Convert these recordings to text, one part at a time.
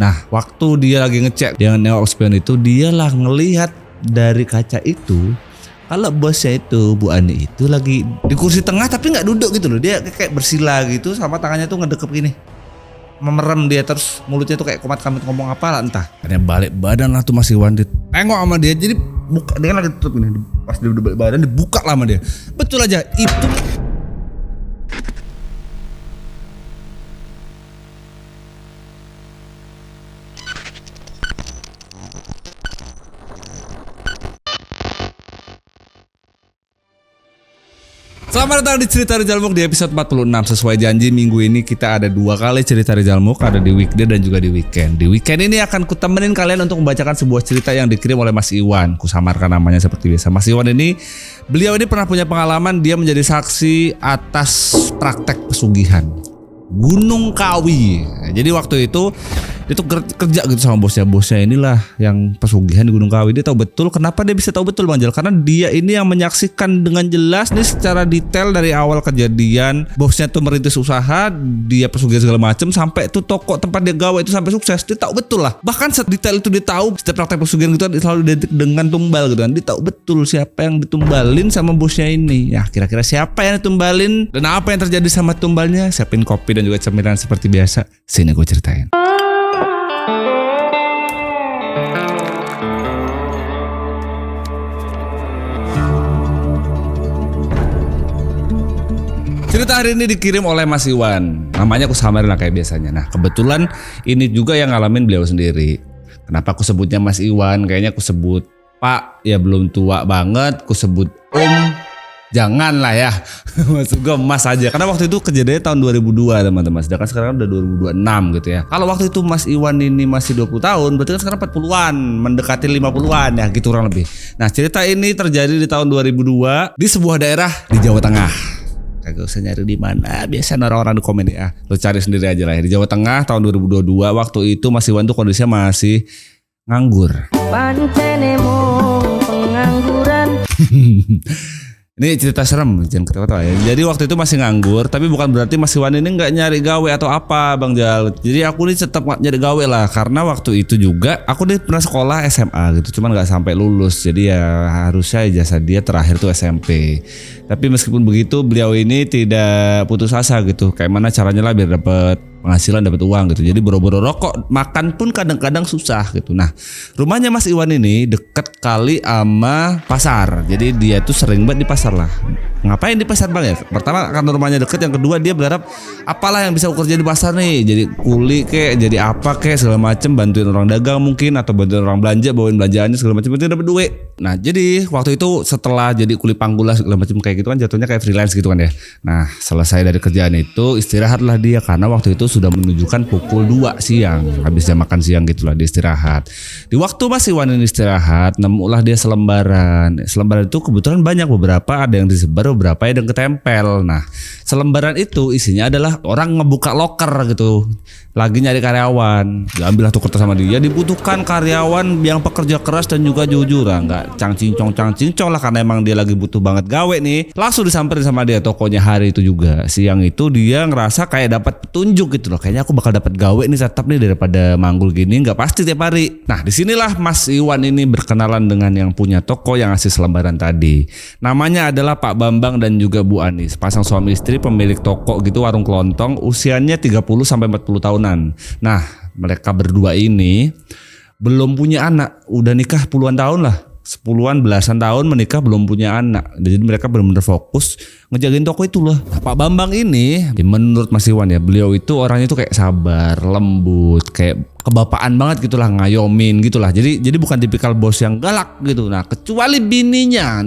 Nah waktu dia lagi ngecek dia nengok spion itu, dia lah ngelihat dari kaca itu kalau bosnya itu Bu Ani itu lagi di kursi tengah tapi nggak duduk gitu loh, dia kayak bersila gitu sama tangannya tuh ngedekep gini, memerem dia, terus mulutnya tuh kayak komat kamit ngomong apa lah entah. Akhirnya balik badan lah tuh Mas Iwan, tengok sama dia, jadi buka dia kan lagi tutup ini, pas dia udah balik badan dibuka lah sama dia. Betul aja itu. Selamat datang di Cerita Rijalmuk di episode 46. Sesuai janji minggu ini kita ada 2 kali cerita Rijalmuk, ada di weekday dan juga di weekend. Di weekend ini akan kutemenin kalian untuk membacakan sebuah cerita yang dikirim oleh Mas Iwan. Kusamarkan namanya seperti biasa. Mas Iwan ini, beliau ini pernah punya pengalaman, dia menjadi saksi atas praktek pesugihan Gunung Kawi. Jadi waktu itu dia tuh kerja gitu sama bosnya. Bosnya inilah yang pesugihan di Gunung Kawi. Dia tahu betul. Kenapa dia bisa tahu betul Bang Jal? Karena dia ini yang menyaksikan dengan jelas nih secara detail dari awal kejadian bosnya tuh merintis usaha, dia pesugihan segala macam sampai tuh toko tempat dia gawe itu sampai sukses. Dia tahu betul lah. Bahkan sedetail itu dia tahu. Setiap praktek pesugihan gitu selalu identik dengan tumbal gitu kan. Dia tahu betul siapa yang ditumbalin sama bosnya ini. Ya kira-kira siapa yang ditumbalin dan apa yang terjadi sama tumbalnya. Siapin kopi dan juga cemilan seperti biasa. Sini gue ceritain. Cerita hari ini dikirim oleh Mas Iwan. Namanya aku samarin lah kayak biasanya. Nah kebetulan ini juga yang ngalamin beliau sendiri. Kenapa aku sebutnya Mas Iwan? Kayaknya aku sebut Pak ya belum tua banget. Aku sebut jangan lah ya. Maksud gue Mas aja. Karena waktu itu kejadiannya tahun 2002 teman-teman. Sedangkan sekarang udah 2026 gitu ya. Kalau waktu itu Mas Iwan ini masih 20 tahun, berarti kan sekarang 40-an, mendekati 50-an ya gitu kurang lebih. Nah cerita ini terjadi di tahun 2002 di sebuah daerah di Jawa Tengah. Kagak usah nyari di mana, biasa orang-orang di komen ya. Lo cari sendiri aja lah ya. Di Jawa Tengah tahun 2022 waktu itu Mas Iwan tuh kondisinya masih nganggur. Pancenemu pengangguran. Ini cerita serem, jangan ketawa-tawa ya. Jadi waktu itu masih nganggur, tapi bukan berarti Mas Iwan ini nggak nyari gawe atau apa Bang Jal. Jadi aku nih tetap nyari gawe lah, karena waktu itu juga aku nih pernah sekolah SMA gitu, cuman nggak sampai lulus. Jadi ya harusnya ijazah dia terakhir tuh SMP. Tapi meskipun begitu beliau ini tidak putus asa gitu. Kayak mana caranya lah biar dapat penghasilan, dapat uang gitu. Jadi boro-boro rokok, makan pun kadang-kadang susah gitu. Nah, rumahnya Mas Iwan ini deket kali sama pasar. Jadi dia tuh sering banget di pasar lah. Ngapain di pasar Bang ya? Pertama karena rumahnya deket, yang kedua dia berharap apalah yang bisa aku kerja di pasar nih. Jadi kuli kek, jadi apa kek segala macem, bantuin orang dagang mungkin atau bantuin orang belanja, bawain belanjaannya segala macam, itu dapat duit. Nah, jadi waktu itu setelah jadi kuli panggul lah segala macam kayak gitu kan, jatuhnya kayak freelance gitu kan ya. Nah, selesai dari kerjaan itu istirahatlah dia karena waktu itu sudah menunjukkan pukul 2 siang. Habis jam makan siang gitulah dia istirahat. Di waktu Mas Iwan ini istirahat, nemulah dia selembaran. Selembaran itu kebetulan banyak, beberapa ada yang disebar, beberapa ada yang ketempel. Nah, selembaran itu isinya adalah orang ngebuka loker gitu. Lagi nyari karyawan. Diambillah tuh kertas sama dia. Dibutuhkan karyawan yang pekerja keras dan juga jujur. Enggak cang-cincong lah, karena emang dia lagi butuh banget gawe nih. Langsung disamperin sama dia tokonya hari itu juga. Siang itu dia ngerasa kayak dapat petunjuk gitu loh. Kayaknya aku bakal dapat gawe nih tetap nih daripada manggul gini, nggak pasti tiap hari. Nah disinilah Mas Iwan ini berkenalan dengan yang punya toko yang ngasih selembaran tadi. Namanya adalah Pak Bambang dan juga Bu Ani, sepasang suami istri pemilik toko gitu, warung kelontong, usianya 30 sampai 40 tahunan. Nah mereka berdua ini belum punya anak, udah nikah puluhan tahun lah. 10-an belasan tahun menikah belum punya anak. Jadi mereka benar-benar fokus ngejagain toko itu loh. Nah, Pak Bambang ini menurut Mas Iwan ya, beliau itu orangnya tuh kayak sabar, lembut, kayak kebapaan banget gitulah, ngayomin gitulah. Jadi bukan tipikal bos yang galak gitu. Nah, kecuali bininya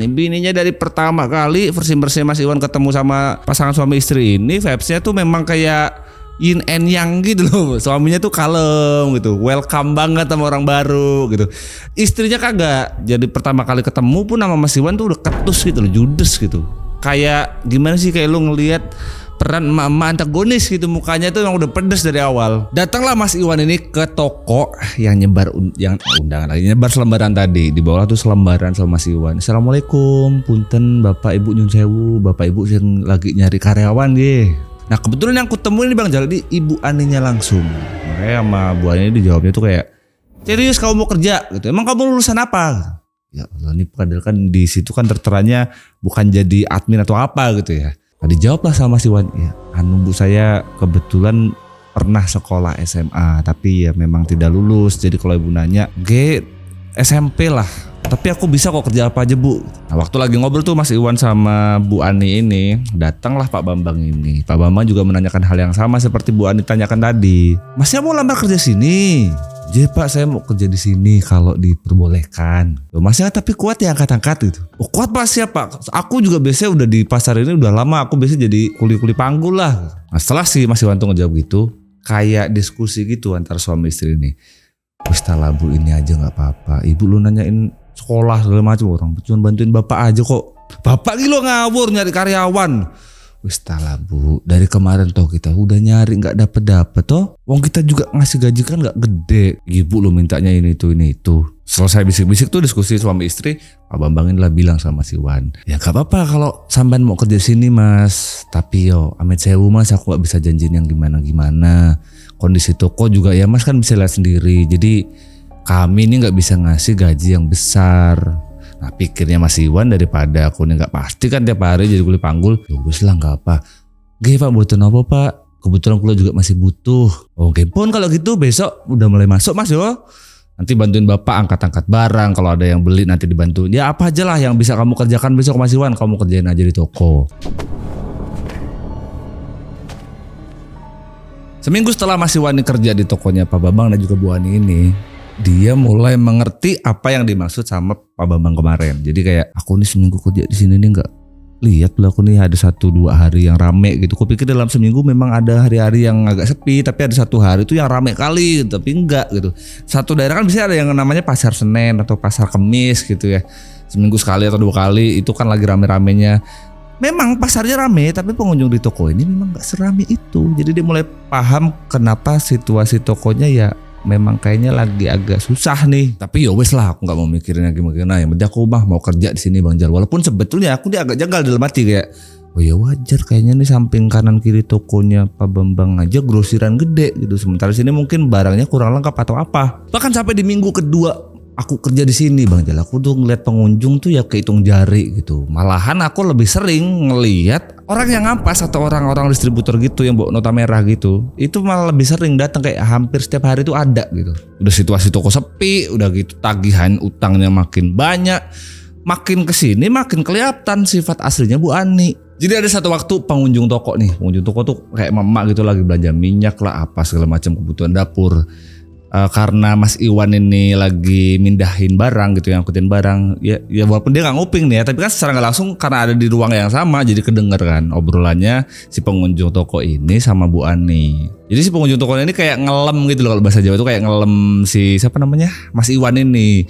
dari pertama kali versi Mas Iwan ketemu sama pasangan suami istri ini, vibes-nya tuh memang kayak yin and yang gitu loh. Suaminya tuh kalem gitu, welcome banget sama orang baru gitu. Istrinya kagak. Jadi pertama kali ketemu pun sama Mas Iwan tuh udah ketus gitu loh, judes gitu. Kayak gimana sih, kayak lu ngelihat peran emak-emak antagonis gitu, mukanya tuh yang udah pedes dari awal. Datanglah Mas Iwan ini ke toko yang nyebar undangan lagi, nyebar selembaran tadi. Di bawah tuh selembaran sama Mas Iwan. Assalamualaikum, punten Bapak Ibu nyun sewu, Bapak Ibu yang lagi nyari karyawan deh. Nah kebetulan yang aku temuin nih Bang Jal, di Ibu Aninya langsung. Makanya sama Bu Ani dijawabnya tuh kayak, serius kamu mau kerja gitu, emang kamu lulusan apa? Ya Allah, ini padahal kan di situ kan terteranya bukan jadi admin atau apa gitu ya. Nah, dijawab lah sama si Wan, ya Bu, saya kebetulan pernah sekolah SMA tapi ya memang tidak lulus. Jadi kalau ibu nanya, SMP lah, tapi aku bisa kok kerja apa aja Bu. Nah waktu lagi ngobrol tuh Mas Iwan sama Bu Ani ini, datanglah Pak Bambang ini. Pak Bambang juga menanyakan hal yang sama seperti Bu Ani tanyakan tadi. Masnya mau lamar kerja sini? Jadi Pak, saya mau kerja di sini kalau diperbolehkan. Loh, Masnya tapi kuat ya angkat-angkat gitu. Oh kuat Pak, siap Pak. Aku juga biasanya udah di pasar ini udah lama. Aku biasanya jadi kuli-kuli panggul lah. Nah setelah si Mas Iwan tuh ngejawab gitu, kayak diskusi gitu antara suami istri ini. Wis lah Bu, ini aja gak apa-apa. Ibu lu nanyain sekolah segala macam, orang cuma bantuin bapak aja kok. Bapak gitu ngawur nyari karyawan. Wis lah Bu, dari kemarin toh kita udah nyari gak dapet toh. Wong kita juga ngasih gaji kan gak gede. Ibu lu mintanya ini itu. Selesai bisik-bisik tuh diskusi suami istri, Pak Bambang inilah bilang sama si Wan, ya gak apa-apa kalau sampean mau kerja sini Mas, tapi yo amit sewu Mas, aku gak bisa janjiin yang gimana-gimana. Kondisi toko juga ya Mas kan bisa lihat sendiri. Jadi kami ini gak bisa ngasih gaji yang besar. Nah pikirnya Mas Iwan, daripada aku ini gak pasti kan tiap hari jadi kuli panggul, ya wis lah gak apa. Pak butuh apa Pak? Kebetulan kuliah juga masih butuh. Oke pun kalau gitu besok udah mulai masuk Mas yo. Nanti bantuin bapak angkat-angkat barang, kalau ada yang beli nanti dibantuin. Ya apa aja lah yang bisa kamu kerjakan besok Mas Iwan, kamu kerjain aja di toko. Seminggu setelah Mas Iwan kerja di tokonya Pak Bambang dan juga Bu Ani ini, dia mulai mengerti apa yang dimaksud sama Pak Bambang kemarin. Jadi kayak, aku nih seminggu kerja di sini nih nggak lihat lah, aku nih ada 1-2 hari yang rame gitu. Aku pikir dalam seminggu memang ada hari-hari yang agak sepi, tapi ada 1 hari itu yang rame kali, tapi enggak gitu. Satu daerah kan bisa ada yang namanya pasar Senen atau pasar Kemis gitu ya. Seminggu sekali atau 2 kali itu kan lagi rame-ramenya. Memang pasarnya rame, tapi pengunjung di toko ini memang gak serame itu. Jadi dia mulai paham kenapa situasi tokonya ya memang kayaknya lagi agak susah nih. Tapi ya wes lah, aku gak mau mikirin gimana. Yang penting aku mau kerja di sini Bang Jal. Walaupun sebetulnya aku dia agak janggal dalam hati kayak, oh ya wajar kayaknya nih samping kanan kiri tokonya Pak Bambang aja grosiran gede gitu. Sementara sini mungkin barangnya kurang lengkap atau apa. Bahkan sampai di minggu kedua aku kerja di sini Bang Jal, aku tuh ngeliat pengunjung tuh ya kehitung jari gitu. Malahan aku lebih sering ngeliat orang yang ngampas atau orang-orang distributor gitu yang bawa nota merah gitu. Itu malah lebih sering datang, kayak hampir setiap hari tuh ada gitu. Udah situasi toko sepi, udah gitu tagihan utangnya makin banyak. Makin kesini makin kelihatan sifat aslinya Bu Ani. Jadi ada satu waktu pengunjung toko tuh kayak emak gitu lagi belanja minyak lah apa segala macam kebutuhan dapur. Karena Mas Iwan ini lagi mindahin barang gitu, yang angkutin barang ya walaupun dia nggak nguping nih ya, tapi kan secara nggak langsung karena ada di ruang yang sama jadi kedenger kan obrolannya si pengunjung toko ini sama Bu Ani. Jadi si pengunjung toko ini kayak ngelem gitu loh, kalau bahasa Jawa itu kayak ngelem si siapa namanya Mas Iwan ini.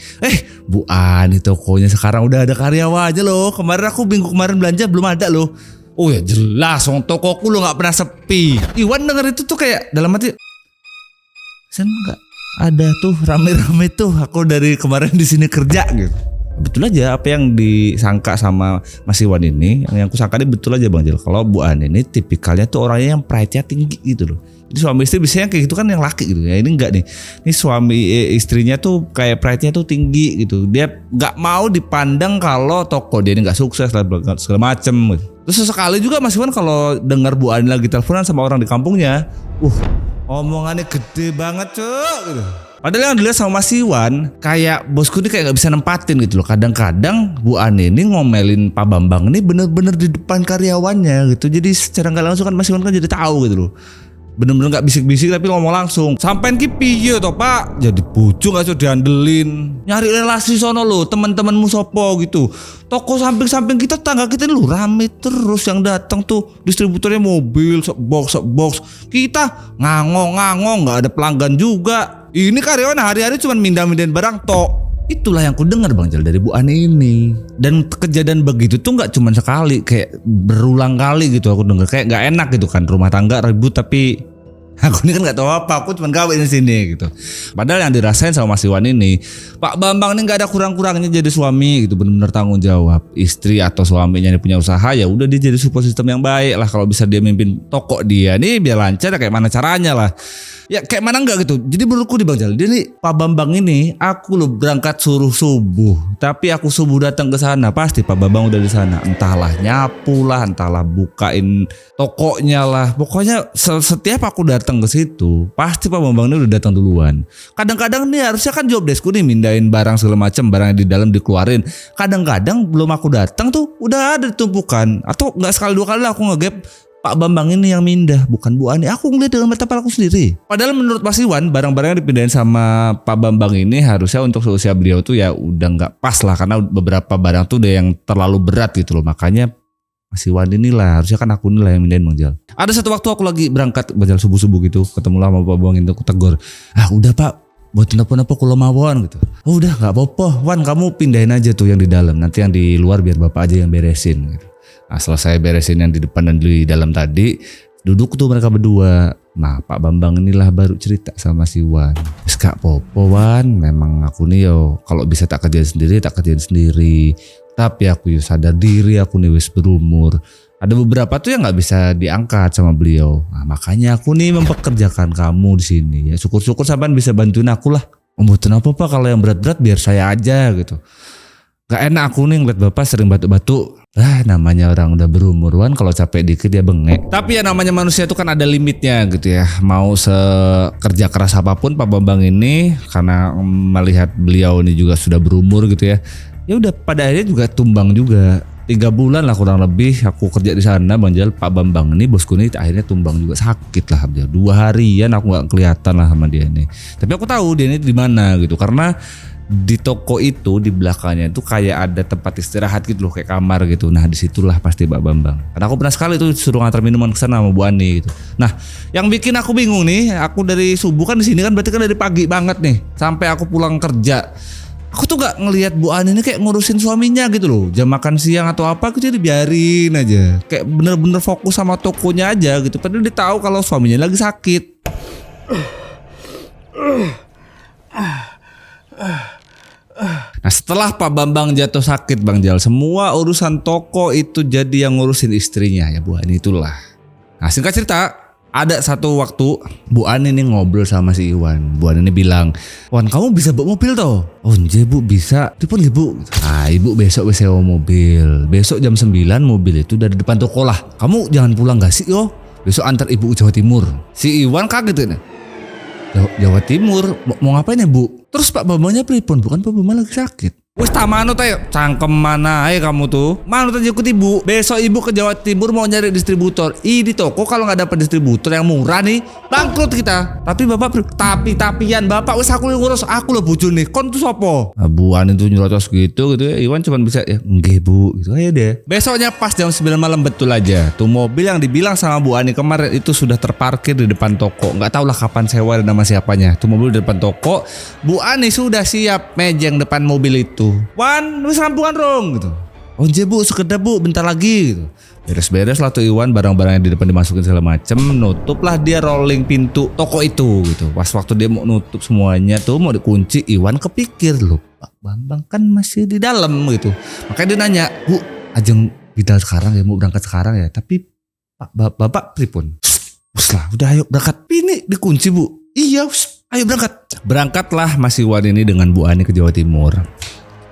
Bu Ani tokonya sekarang udah ada karyawan aja loh, kemarin aku minggu kemarin belanja belum ada loh. Oh ya jelas, tokoku lo nggak pernah sepi. Iwan denger itu tuh kayak dalam hati, sen nggak ada tuh rame-rame tuh aku dari kemarin di sini kerja gitu. Betul aja apa yang disangka sama Mas Iwan ini, yang aku sangka ini betul aja Bang Jal. Kalau Bu Ani ini tipikalnya tuh orangnya yang pride-nya tinggi gitu loh. Jadi suami istri biasanya kayak gitu kan yang laki gitu ya. Ini enggak nih. Ini suami istrinya tuh kayak pride-nya tuh tinggi gitu. Dia nggak mau dipandang kalau toko dia ini nggak sukses lah segala macem gitu. Terus sesekali juga Mas Iwan kalau dengar Bu Ani lagi teleponan sama orang di kampungnya, omongannya gede banget cuk gitu. Padahal yang dilihat sama Mas Iwan, kayak bosku ini kayak gak bisa nempatin gitu loh. Kadang-kadang Bu Ani ini ngomelin Pak Bambang ini bener-bener di depan karyawannya gitu. Jadi secara gak langsung kan Mas Iwan kan jadi tahu gitu loh. Bener-bener gak bisik-bisik tapi ngomong langsung. Sampein ki piye toh Pak? Jadi bojo gak usah diandelin. Nyari relasi sono lo, teman-temanmu sopo gitu. Toko samping-samping kita, tangga kita ini lo rame terus yang datang tuh distributornya mobil, box. Kita ngangong gak ada pelanggan juga. Ini karyawan hari-hari cuma mindah-mindahin barang tok. Itulah yang ku dengar Bang Jal dari Bu Ani ini. Dan kejadian begitu tuh gak cuma sekali, kayak berulang kali gitu aku dengar. Kayak gak enak gitu kan, rumah tangga ribut tapi Aku ini kan nggak tahu apa, aku cuma gawe di sini gitu. Padahal yang dirasain sama Mas Iwan ini, Pak Bambang ini nggak ada kurang-kurangnya jadi suami gitu, benar-benar tanggung jawab. Istri atau suaminya yang punya usaha ya udah dia jadi support system yang baik lah. Kalau bisa dia mimpin toko dia nih biar lancar, kayak mana caranya lah. Ya kayak mana enggak gitu. Jadi menurutku di Bang Jal, dia nih Pak Bambang ini, aku lo berangkat suruh subuh, tapi aku subuh datang ke sana pasti Pak Bambang udah di sana. Entahlah nyapu lah, entahlah bukain tokonya lah. Pokoknya setiap aku datang ke situ, pasti Pak Bambang ini udah datang duluan. Kadang-kadang nih harusnya kan job deskku nih mindahin barang segala macam, barang yang di dalam dikeluarin. Kadang-kadang belum aku datang tuh udah ada tumpukan, atau enggak sekali dua kali lah aku ngegap Pak Bambang ini yang mindah, bukan Bu Ani. Aku ngeliat dengan mata kepala aku sendiri. Padahal menurut Mas Iwan, barang-barang yang dipindahin sama Pak Bambang ini harusnya untuk seusia beliau tuh ya udah nggak pas lah, karena beberapa barang tuh udah yang terlalu berat gitu loh. Makanya Mas Iwan inilah, harusnya kan aku inilah yang mindahin Bang Jal. Ada satu waktu aku lagi berangkat Bang Jal subuh-subuh gitu, ketemu lah sama Pak Bambang itu, aku tegur. Udah Pak, buat apa-apa kalau mawon gitu. Udah nggak apa-apa, Wan kamu pindahin aja tuh yang di dalam, nanti yang di luar biar Bapak aja yang beresin gitu. Nah selesai beresin yang di depan dan di dalam tadi, duduk tuh mereka berdua. Nah Pak Bambang inilah baru cerita sama si Wan. Wis gak popo Wan, memang aku nih yo kalau bisa tak kerjain sendiri. Tapi aku yo sadar diri, aku nih wis berumur. Ada beberapa tuh yang nggak bisa diangkat sama beliau. Nah makanya aku nih mempekerjakan kamu di sini. Ya syukur-syukur sampean bisa bantuin aku lah. Membutuhin apa Pak, kalau yang berat-berat biar saya aja gitu. Gak enak aku nih ngeliat Bapak sering batuk-batuk. Namanya orang udah berumur Wan, kalau capek dikit dia bengek. Tapi ya namanya manusia itu kan ada limitnya gitu ya. Mau sekerja keras apapun Pak Bambang ini, karena melihat beliau ini juga sudah berumur gitu ya. Ya udah pada akhirnya juga tumbang juga. 3 bulan lah kurang lebih aku kerja di sana Bang Jal. Pak Bambang ini bosku ini akhirnya tumbang juga, sakit lah dia. 2 harian aku nggak kelihatan lah sama dia ini. Tapi aku tahu dia ini di mana gitu, karena di toko itu di belakangnya itu kayak ada tempat istirahat gitu loh, kayak kamar gitu. Nah disitulah pasti Pak Bambang. Karena aku pernah sekali tuh suruh ngantar minuman ke sana sama Bu Ani gitu. Nah yang bikin aku bingung nih, aku dari subuh kan di sini kan berarti kan dari pagi banget nih sampai aku pulang kerja. Aku tuh gak ngelihat Bu Ani ini kayak ngurusin suaminya gitu loh. Jam makan siang atau apa gitu dibiarin aja. Kayak bener-bener fokus sama tokonya aja gitu. Padahal dia tahu kalau suaminya lagi sakit. Nah setelah Pak Bambang jatuh sakit Bang Jal, semua urusan toko itu jadi yang ngurusin istrinya ya Bu Ani itulah. Nah singkat cerita, ada satu waktu Bu Ani ini ngobrol sama si Iwan. Bu Ani ini bilang, Wan kamu bisa bawa mobil toh? Oh iya Bu bisa. Telepon ya Bu. Ibu besok sewa mobil. Besok jam 9 mobil itu dari depan toko lah. Kamu jangan pulang gak sih yo? Besok antar ibu ke Jawa Timur. Si Iwan kaget nih. Jawa Timur mau ngapain ya Bu? Terus Pak Bambangnya pripun? Bukan Pak Bambang lagi sakit. Wes tak manut ayo, cangkem mana ayo kamu tuh. Manut aja ikut ibu. Besok ibu ke Jawa Timur mau nyari distributor. Di toko kalau nggak dapat distributor yang murah nih, bangkrut kita. Tapi bapak tapian bapak wes aku yang ngurus, aku loh bujur nih. Kon tuh sopo? Bu Ani tuh nyurutos gitu ya. Iwan cuma bisa ya enggak Bu gitu aja deh. Besoknya pas jam 9 malam betul aja. Tuh mobil yang dibilang sama Bu Ani kemarin itu sudah terparkir di depan toko. Nggak tahu lah kapan sewa dan nama siapanya. Tuh mobil di depan toko. Bu Ani sudah siap mejeng depan mobil itu. Wan, wis rampungan rong gitu. Oh iya Bu, sekedar Bu, bentar lagi gitu. Beres-beres lah tuh Iwan, barang-barang yang di depan dimasukin segala macem. Nutup lah dia rolling pintu toko itu gitu. Pas waktu dia mau nutup semuanya tuh mau dikunci, Iwan kepikir loh Pak Bambang kan masih di dalam gitu. Makanya dia nanya, Bu, ajeng bidal sekarang ya, mau berangkat sekarang ya. Tapi Pak Bapak pripun? Wus lah, udah ayo berangkat. Ini dikunci Bu. Iya, ayo berangkat. Berangkatlah Mas Iwan ini dengan Bu Ani ke Jawa Timur.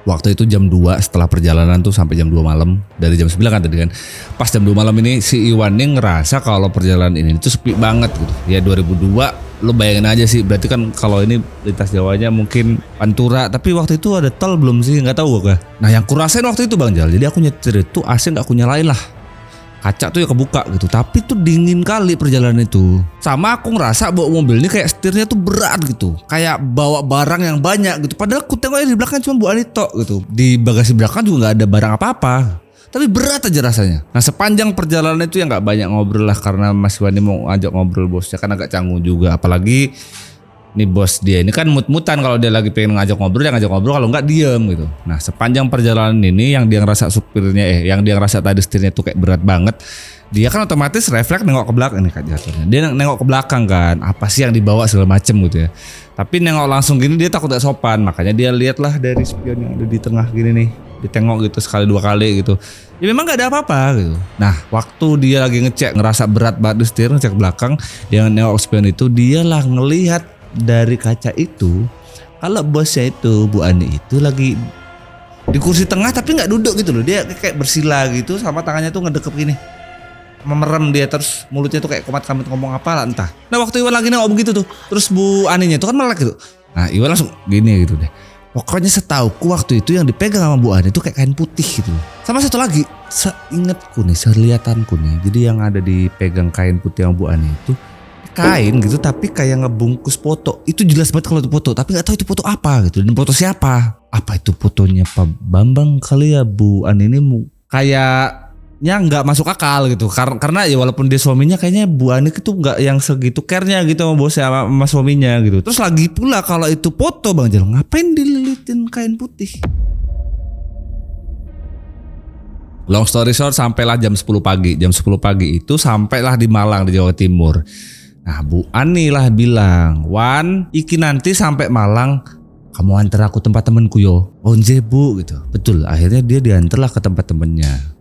Waktu itu jam 2 setelah perjalanan tuh sampai jam 2 malam. Dari jam 9 kan tadi kan. Pas jam 2 malam ini si Iwan ini ngerasa kalau perjalanan ini tuh sepi banget gitu. Ya 2002 lo bayangin aja sih. Berarti kan kalau ini lintas Jawanya mungkin Pantura. Tapi waktu itu ada tol belum sih, gak tahu gue. Nah yang kurasain waktu itu Bang Jal, jadi aku nyetir itu AC gak aku nyalain lah. Kaca tuh ya kebuka gitu. Tapi tuh dingin kali perjalanan itu. Sama aku ngerasa bawa mobil ini kayak setirnya tuh berat gitu. Kayak bawa barang yang banyak gitu. Padahal aku tengoknya di belakang cuma Bu Ani tok gitu. Di bagasi belakang juga gak ada barang apa-apa. Tapi berat aja rasanya. Nah sepanjang perjalanan itu ya gak banyak ngobrol lah. Karena Mas Wani mau ngajak ngobrol bosnya kan agak canggung juga. Apalagi nih bos dia ini kan mut-mutan, kalau dia lagi pengen ngajak ngobrol ya ngajak ngobrol, kalau enggak diem gitu. Nah sepanjang perjalanan ini yang dia ngerasa supirnya yang dia ngerasa tadi setirnya tuh kayak berat banget, Dia kan otomatis refleks nengok ke belakang nih Kak jatuhnya. Dia nengok ke belakang kan, apa sih yang dibawa segala macem gitu ya. Tapi nengok langsung gini dia takut gak sopan, makanya dia lihatlah dari spion yang ada di tengah gini nih. Ditengok gitu sekali 2 kali gitu. Ya memang gak ada apa-apa gitu. Nah waktu dia lagi ngecek ngerasa berat banget di setir, ngecek ke belakang, dia nengok spion itu, dia lah ngelihat dari kaca itu kalau bosnya itu Bu Ani itu lagi di kursi tengah tapi nggak duduk gitu loh, dia kayak bersila gitu sama tangannya tuh ngedekep gini. Memerem dia terus mulutnya tuh kayak komat kamit ngomong apa lah entah. Nah waktu Iwan lagi nengok begitu tuh, terus Bu Aninya itu kan melek gitu. Nah Iwan langsung gini gitu deh. Pokoknya setauku waktu itu yang dipegang sama Bu Ani itu kayak kain putih gitu. Sama satu lagi, seingatku nih, selihatanku nih. Jadi yang ada dipegang kain putih sama Bu Ani itu kain gitu tapi kayak ngebungkus foto. Itu jelas banget kalau itu foto, tapi nggak tahu itu foto apa gitu dan foto siapa. Apa itu fotonya Pak Bambang kali ya Bu Ani ini kayak nggak masuk akal gitu karena ya walaupun dia suaminya kayaknya Bu Ani itu nggak yang segitu care-nya gitu sama bosnya sama suaminya gitu. Terus lagi pula kalau itu foto Bang Jal ngapain dililitin kain putih? Long story short sampailah jam 10 pagi. Jam 10 pagi itu sampailah di Malang di Jawa Timur. Nah Bu Ani lah bilang, "Wan, iki nanti sampai Malang kamu antar aku tempat temenku yo." "Onje Bu," gitu. Betul, akhirnya dia diantarlah ke tempat temennya.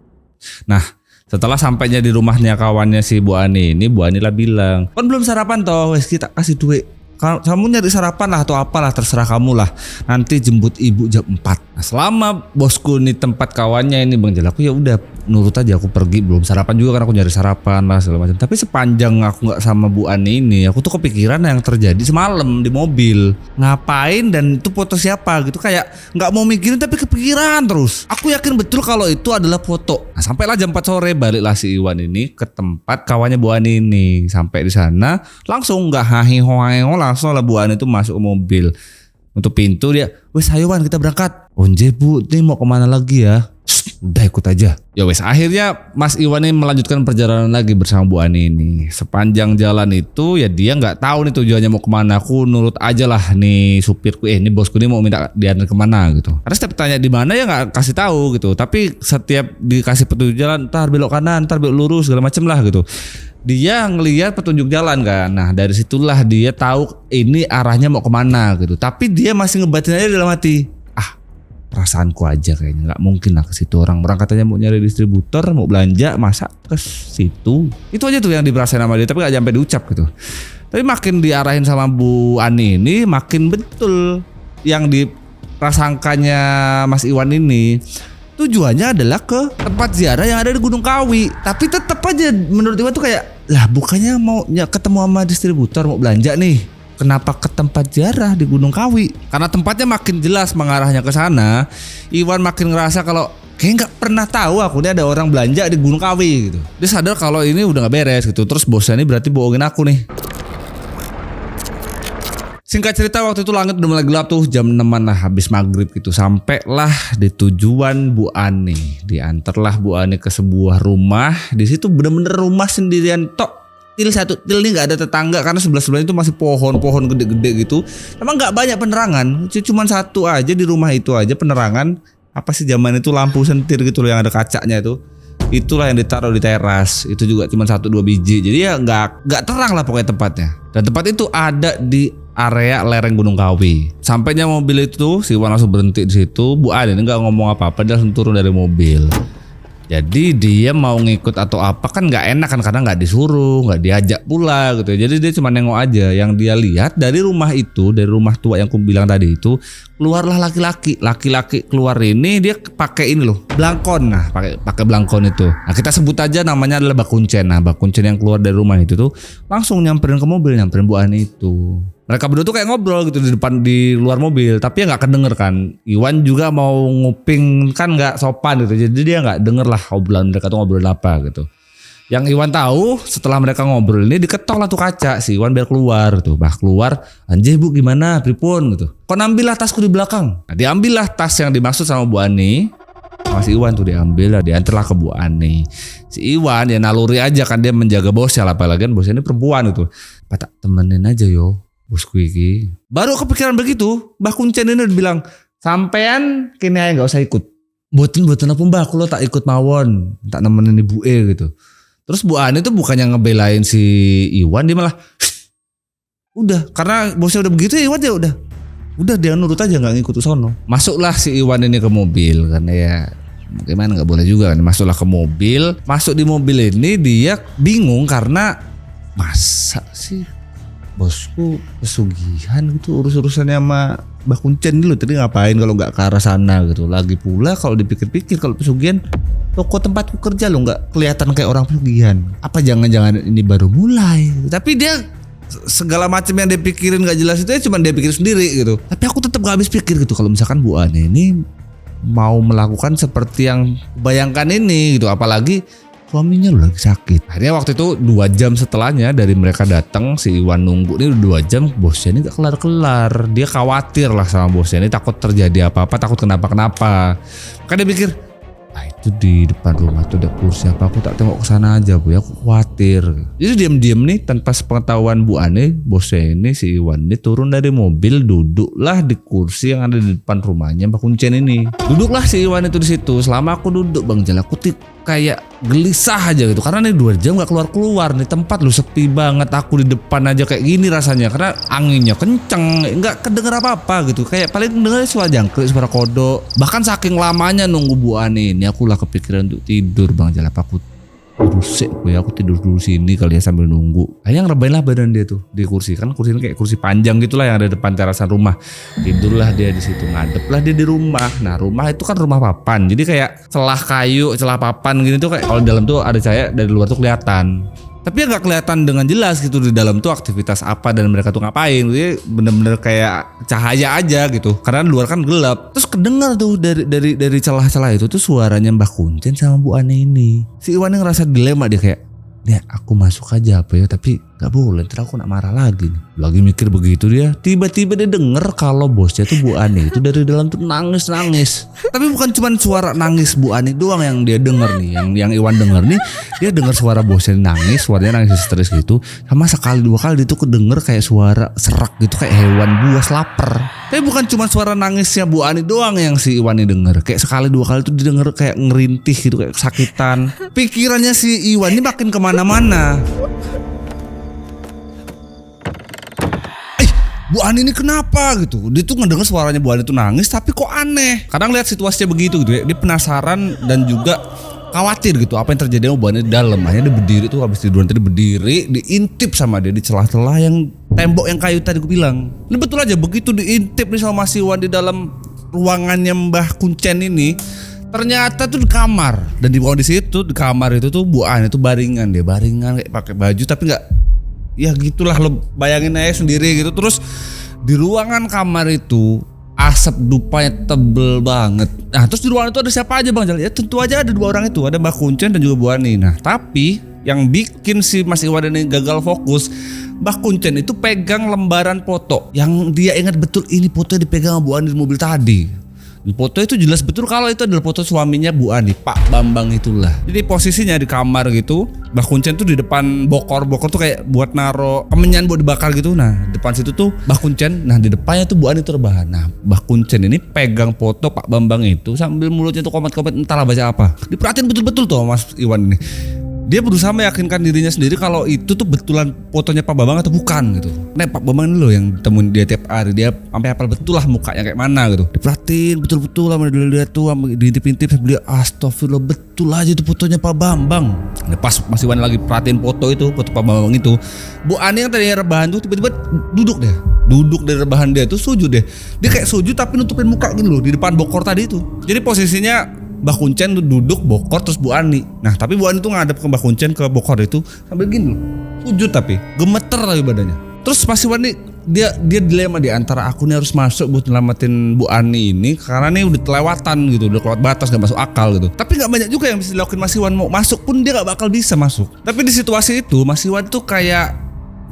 Nah setelah sampainya di rumahnya kawannya si Bu Ani ini, Bu Ani lah bilang, "Kan belum sarapan toh, wes kita kasih duit. Kamu nyari sarapan lah atau apalah terserah kamu lah. Nanti jemput ibu jam 4. Nah selama bosku ini tempat kawannya ini Bang Jal, aku ya udah nurut aja, aku pergi belum sarapan juga karena aku nyari sarapan lah segala macam. Tapi sepanjang aku nggak sama Bu Ani ini, aku tuh kepikiran yang terjadi semalam di mobil. Ngapain dan itu foto siapa gitu, kayak nggak mau mikirin tapi kepikiran terus. Aku yakin betul kalau itu adalah foto. Nah sampailah jam 4 sore baliklah si Iwan ini ke tempat kawannya Bu Ani ini. Sampai di sana langsung nggak hahi-ho langsung lah Bu Ani itu masuk ke mobil. Untuk pintu dia, "Wes ayo Wan kita berangkat." "Onje Bu, ini mau kemana lagi ya?" "Udah ikut aja." Ya wes akhirnya Mas Iwan ini melanjutkan perjalanan lagi bersama Bu Ani ini. Sepanjang jalan itu ya dia nggak tahu nih tujuannya mau kemana. Aku nurut aja lah nih supirku, ini bosku ini mau minta diantar kemana gitu. Karena setiap tanya di mana ya nggak kasih tahu gitu. Tapi setiap dikasih petunjuk jalan, ntar belok kanan, ntar belok lurus segala macem lah gitu. Dia ngelihat petunjuk jalan kan. Nah dari situlah dia tahu ini arahnya mau kemana gitu. Tapi dia masih ngebatin aja dalam hati, perasaanku aja kayaknya nggak mungkin lah ke situ, orang katanya mau nyari distributor, mau belanja, masa ke situ. Itu aja tuh yang diberasain sama dia, tapi nggak sampai diucap gitu. Tapi makin diarahin sama Bu Ani ini makin betul yang diprasangkanya Mas Iwan ini. Tujuannya adalah ke tempat ziarah yang ada di Gunung Kawi. Tapi tetap aja menurut Iwan tuh kayak, lah bukannya mau ketemu sama distributor mau belanja nih, kenapa ke tempat ziarah di Gunung Kawi? Karena tempatnya makin jelas mengarahnya ke sana, Iwan makin ngerasa kalau kayak nggak pernah tahu aku nih ada orang belanja di Gunung Kawi gitu. Dia sadar kalau ini udah nggak beres gitu. Terus bosnya ini berarti bohongin aku nih. Singkat cerita waktu itu langit udah mulai gelap tuh, jam 6-an lah habis maghrib gitu. Sampailah di tujuan Bu Ani. Diantarlah Bu Ani ke sebuah rumah. Di situ bener-bener rumah sendirian tok. Til ini nggak ada tetangga karena sebelah itu masih pohon gede-gede gitu. Emang nggak banyak penerangan, cuma satu aja di rumah itu aja penerangan. Apa sih zaman itu lampu sentir gitu loh yang ada kacanya itu. Itulah yang ditaruh di teras. Itu juga cuma 1-2 biji. Jadi ya nggak terang lah pokoknya tempatnya. Dan tempat itu ada di area lereng Gunung Kawi. Sampainya mobil itu, si Iwan langsung berhenti di situ. Bu Ani nggak ngomong apa-apa, dia langsung turun dari mobil. Jadi dia mau ngikut atau apa kan nggak enak kan karena nggak disuruh, nggak diajak pula gitu. Jadi dia cuma nengok aja. Yang dia lihat dari rumah itu, dari rumah tua yang aku bilang tadi itu, keluarlah laki-laki. Laki-laki keluar ini dia pakai ini loh, blangkon. Nah, pakai blangkon itu. Nah, kita sebut aja namanya adalah Bakuncen. Nah, Bakuncen yang keluar dari rumah itu tuh langsung nyamperin ke mobil, nyamperin Bu Ani itu. Mereka berdua tuh kayak ngobrol gitu di luar mobil, tapi ya nggak kedenger kan. Iwan juga mau nguping kan nggak sopan gitu, jadi dia nggak denger lah obrolan mereka tuh ngobrol apa gitu. Yang Iwan tahu setelah mereka ngobrol ini diketok lah tuh kaca si Iwan biar keluar tuh. Keluar, "Anjay Bu gimana pripun gitu. Kok ambillah tasku di belakang." Nah, diambillah tas yang dimaksud sama Bu Ani. Mas Iwan tuh diambil lah, diantarlah ke Bu Ani. Si Iwan ya naluri aja kan, dia menjaga bosnya lah, apalagi kan bosnya ini perempuan gitu. "Tak temenin aja yo bosku iki." Baru kepikiran begitu, Mbah Kuncen ini bilang, "Sampean kini aja nggak usah ikut. Boten apa Mbah, aku lo tak ikut mawon, tak nemenin ibu gitu. Terus Bu Ani tuh bukannya ngebelain si Iwan, dia malah udah, karena bosnya udah begitu ya Iwan ya udah dia nurut aja nggak ngikut sono. Masuklah si Iwan ini ke mobil karena ya gimana, nggak boleh juga kan. Masuklah ke mobil, masuk di mobil ini dia bingung karena masa sih bosku pesugihan gitu, urus-urusannya sama Mbah Kuncen dulu tadi ngapain kalau nggak ke arah sana gitu. Lagi pula kalau dipikir-pikir kalau pesugihan toko tempatku kerja lo nggak kelihatan kayak orang pesugihan. Apa jangan-jangan ini baru mulai? Tapi dia segala macam yang dia pikirin nggak jelas itu ya cuma dia pikir sendiri gitu. Tapi aku tetap nggak habis pikir gitu kalau misalkan Bu Ani ini mau melakukan seperti yang bayangkan ini gitu, apalagi suaminya lu lagi sakit. Akhirnya waktu itu 2 jam setelahnya dari mereka datang, si Iwan nunggu ini udah 2 jam, bosnya ini gak kelar-kelar. Dia khawatir lah sama bosnya ini, takut terjadi apa-apa, takut kenapa-kenapa. Maka dia pikir, itu di depan rumah tuh ada kursi apa, aku tak tengok ke sana aja Bu ya, aku khawatir. Jadi diam-diam nih tanpa sepengetahuan Bu Ani, bosnya ini si Iwan ini turun dari mobil, duduklah di kursi yang ada di depan rumahnya Mbak Kuncen ini. Duduklah si Iwan itu di situ. Selama aku duduk Bang Jal, aku kayak gelisah aja gitu karena nih 2 jam gak keluar-keluar nih tempat lu, sepi banget. Aku di depan aja kayak gini rasanya karena anginnya kenceng, nggak kedenger apa-apa gitu, kayak paling denger suara jangkrik, suara kodok. Bahkan saking lamanya nunggu Bu Ani ini aku lah kepikiran untuk tidur Bang Jal. Apa aku rusik ya, aku tidur dulu sini kali ya sambil nunggu. Akhirnya ngerebain lah badan dia tuh di kursi, kan kursi ini kayak kursi panjang gitulah yang ada depan terasan rumah. Tidurlah dia di situ, ngadeplah dia di rumah. Nah rumah itu kan rumah papan, jadi kayak celah kayu, celah papan gini tuh, kayak kalau di dalam tuh ada cahaya, dari luar tuh kelihatan. Tapi ya gak kelihatan dengan jelas gitu di dalam tuh aktivitas apa dan mereka tuh ngapain. Jadi bener-bener kayak cahaya aja gitu. Karena di luar kan gelap. Terus kedengar tuh dari celah-celah itu tuh suaranya Mbah Kuncen sama Bu Ani ini. Si Iwan ngerasa dilema, dia kayak, nih aku masuk aja apa ya, tapi gak boleh, ntar aku nak marah lagi nih. Lagi mikir begitu dia, tiba-tiba dia denger kalau bosnya tuh Bu Ani itu dari dalam tuh nangis. Tapi bukan cuma suara nangis Bu Ani doang yang dia denger nih, yang Iwan denger nih, dia denger suara bosnya nangis, suaranya nangis histeris gitu. Sama sekali 2 kali dia tuh kedenger kayak suara serak gitu, kayak hewan buas lapar. Tapi bukan cuma suara nangisnya Bu Ani doang yang si Iwan ini denger, kayak sekali 2 kali tuh didengar kayak ngerintih gitu, kayak kesakitan. Pikirannya si Iwan ini makin kemana-mana. Bu Ani ini kenapa gitu? Dia tuh ngedenger suaranya Bu Ani tuh nangis, tapi kok aneh. Kadang lihat situasinya begitu gitu ya, dia penasaran dan juga khawatir gitu apa yang terjadi sama Bu Ani di dalam. Akhirnya dia berdiri tuh, habis tiduran tadi berdiri, diintip sama dia di celah-celah yang tembok yang kayu tadi gue bilang. Ini betul aja begitu diintip nih sama Mas Iwan di dalam ruangannya Mbah Kuncen ini. Ternyata tuh di kamar, dan di bawah di situ di kamar itu tuh Bu Ani tuh baringan kayak pakai baju tapi nggak, ya gitulah lo bayangin aja sendiri gitu. Terus di ruangan kamar itu asap dupanya tebel banget. Nah terus di ruangan itu ada siapa aja Bang Jal? Ya tentu aja ada 2 orang itu, ada Mbah Kuncen dan juga Bu Ani. Nah tapi yang bikin si Mas Iwan ini gagal fokus, Mbah Kuncen itu pegang lembaran foto yang dia ingat betul ini foto dipegang Bu Ani di mobil tadi. Di foto itu jelas betul kalau itu adalah foto suaminya Bu Ani, Pak Bambang itulah. Jadi posisinya di kamar gitu, Mbah Kuncen tuh di depan bokor tuh kayak buat naro kemenyan buat dibakar gitu. Nah depan situ tuh Mbah Kuncen, nah di depannya tuh Bu Ani tuh rebahan. Nah Mbah Kuncen ini pegang foto Pak Bambang itu sambil mulutnya tuh komat-komat entahlah baca apa. Diperhatiin betul-betul tuh Mas Iwan ini. Dia berusaha meyakinkan dirinya sendiri kalau itu tuh betulan fotonya Pak Bambang atau bukan gitu. Nah Pak Bambang ini loh yang temuin dia tiap hari, dia sampai hafal betul lah mukanya kayak mana gitu. Diperhatiin betul-betul lah, dia tuh diintip-intip sambil dia astagfirullah, betul aja itu fotonya Pak Bambang. Nah, pas Mas Iwan lagi perhatiin foto Pak Bambang itu, Bu Ani yang tadinya rebahan tuh tiba-tiba duduk dari rebahan dia tuh sujud deh. Dia kayak sujud tapi nutupin muka gini loh di depan bokor tadi itu. Jadi posisinya Mbah Kuncen tuh duduk bokor terus Bu Ani. Nah tapi Bu Ani tuh ngadep ke Mbah Kuncen ke bokor itu sambil gini loh, sujud tapi gemeter lagi badannya. Terus Mas Iwan nih dia dilema di antara aku nih harus masuk buat nyelamatin Bu Ani ini karena nih udah kelewatan gitu, udah kelewat batas, gak masuk akal gitu. Tapi gak banyak juga yang bisa dilakuin Mas Iwan, mau masuk pun dia gak bakal bisa masuk. Tapi di situasi itu Mas Iwan tuh kayak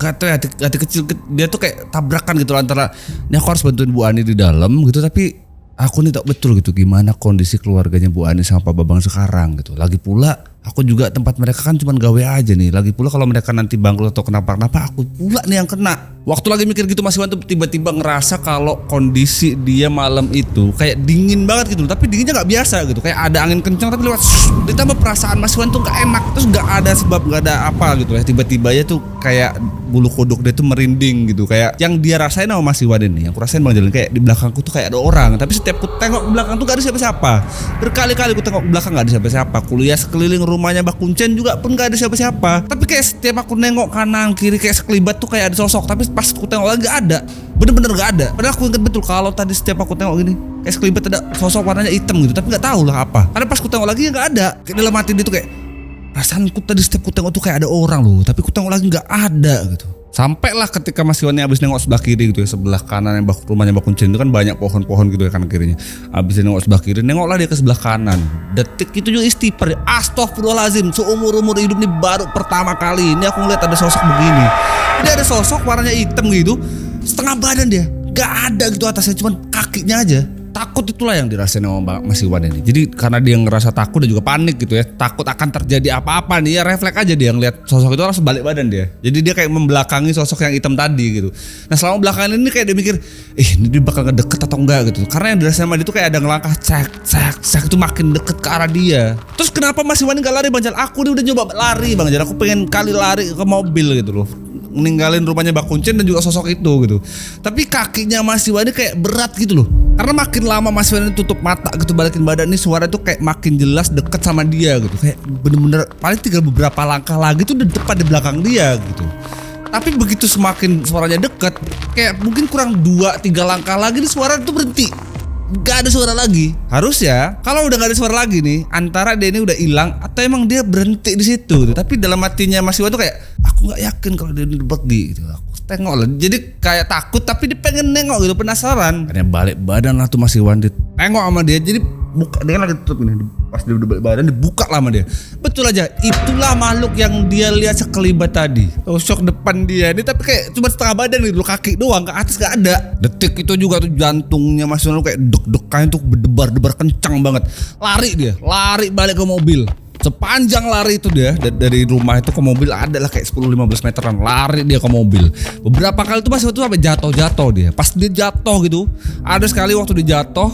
gak tau ya, hati kecil dia tuh kayak tabrakan gitu antara ini aku harus bantuin Bu Ani di dalam gitu, tapi aku nih tak betul gitu gimana kondisi keluarganya Bu Ani sama Pak Bambang sekarang gitu. Lagi pula Aku juga tempat mereka kan cuma gawe aja nih. Lagi pula kalau mereka nanti bangkrut atau kenapa-kenapa, aku pula nih yang kena. Waktu lagi mikir gitu Mas Iwan tuh tiba-tiba ngerasa kalau kondisi dia malam itu kayak dingin banget gitu. Tapi dinginnya gak biasa gitu. Kayak ada angin kencang tapi lewat. Ditambah perasaan Mas Iwan tuh gak enak. Terus gak ada sebab, gak ada apa gitu ya. Tiba-tiba ya tuh kayak bulu kuduk dia tuh merinding gitu. Kayak yang dia rasain sama Mas Iwan ini. Yang aku rasain Bang Jalan, kayak di belakangku tuh kayak ada orang. Tapi setiap ku tengok ke belakang tuh gak ada siapa-siapa. Berkali-kali ku tengok ke belakang gak ada siapa-siapa. Kuliah sekeliling rumahnya Mbak Kuncen juga pun gak ada siapa-siapa. Tapi kayak setiap aku nengok kanan kiri kayak sekelibat tuh kayak ada sosok. Tapi pas aku tengok lagi gak ada. Bener-bener gak ada. Padahal aku ingat betul kalau tadi setiap aku tengok gini kayak sekelibat ada sosok warnanya hitam gitu. Tapi gak tahu lah apa. Karena pas aku tengok lagi ya gak ada. Kayak dalam hati dia tuh kayak perasaanku tadi setiap aku tengok tuh kayak ada orang loh. Tapi aku tengok lagi gak ada gitu. Sampailah ketika Mas Iwan habis nengok sebelah kiri gitu ya, sebelah kanan yang rumahnya Mbak Kuncen itu kan banyak pohon-pohon gitu ya kanan kirinya. Habis nengok sebelah kiri, nengoklah dia ke sebelah kanan. Detik itu juga istighfar. Astagfirullahalazim, seumur-umur hidup nih baru pertama kali ini aku ngeliat ada sosok begini. Dia ada sosok warnanya hitam gitu, setengah badan dia. Gak ada gitu atasnya, cuman kakinya aja. Takut itulah yang dirasain sama Mas Iwan ini. Jadi karena dia ngerasa takut dan juga panik gitu ya, takut akan terjadi apa-apa nih ya, refleks aja dia ngeliat sosok itu langsung balik badan dia. Jadi dia kayak membelakangi sosok yang hitam tadi gitu. Nah selama belakangan ini kayak dia mikir, ini dia bakal ngedeket atau enggak gitu. Karena yang dirasain sama dia itu kayak ada ngelangkah cek itu makin deket ke arah dia. Terus kenapa Mas Iwan gak lari Bang Jal? Aku nih udah coba lari Bang Jal. Aku pengen kali lari ke mobil gitu loh, ninggalin rumahnya Mbak Kuncen dan juga sosok itu gitu. Tapi kakinya Mas Iwan ini kayak berat gitu loh. Karena makin lama Mas Iwan tutup mata gitu, balikin badan, ini suara tuh kayak makin jelas deket sama dia gitu. Kayak bener-bener paling tinggal beberapa langkah lagi tuh di depan di belakang dia gitu. Tapi begitu semakin suaranya deket, kayak mungkin kurang 2-3 langkah lagi nih suara itu berhenti. Gak ada suara lagi. Harusnya kalau udah gak ada suara lagi nih, antara dia ini udah hilang atau emang dia berhenti di situ gitu. Tapi dalam hatinya Mas Iwan tuh kayak aku gak yakin kalau dia ini pergi gitu. Aku tengok lah. Jadi kayak takut tapi dia pengen nengok gitu, penasaran. Akhirnya balik badan lah tuh Mas Iwan, ditengok sama dia. Jadi buka, dia kan lagi tutup ini. Pas dia udah balik badan dibuka lah sama dia. Betul aja, itulah makhluk yang dia lihat sekelibat tadi. Sosok depan dia ini tapi kayak cuma setengah badan gitu, kaki doang, ke atas gak ada. Detik itu juga tuh jantungnya Mas Iwan kayak deg-degan tuh berdebar-debar kencang banget. Lari balik ke mobil. Sepanjang lari itu dia dari rumah itu ke mobil adalah kayak 10-15 meteran, lari dia ke mobil. Beberapa kali tuh Mas Iwan tuh sampai jatuh gitu ya. Pas dia jatuh gitu, ada sekali waktu dia jatuh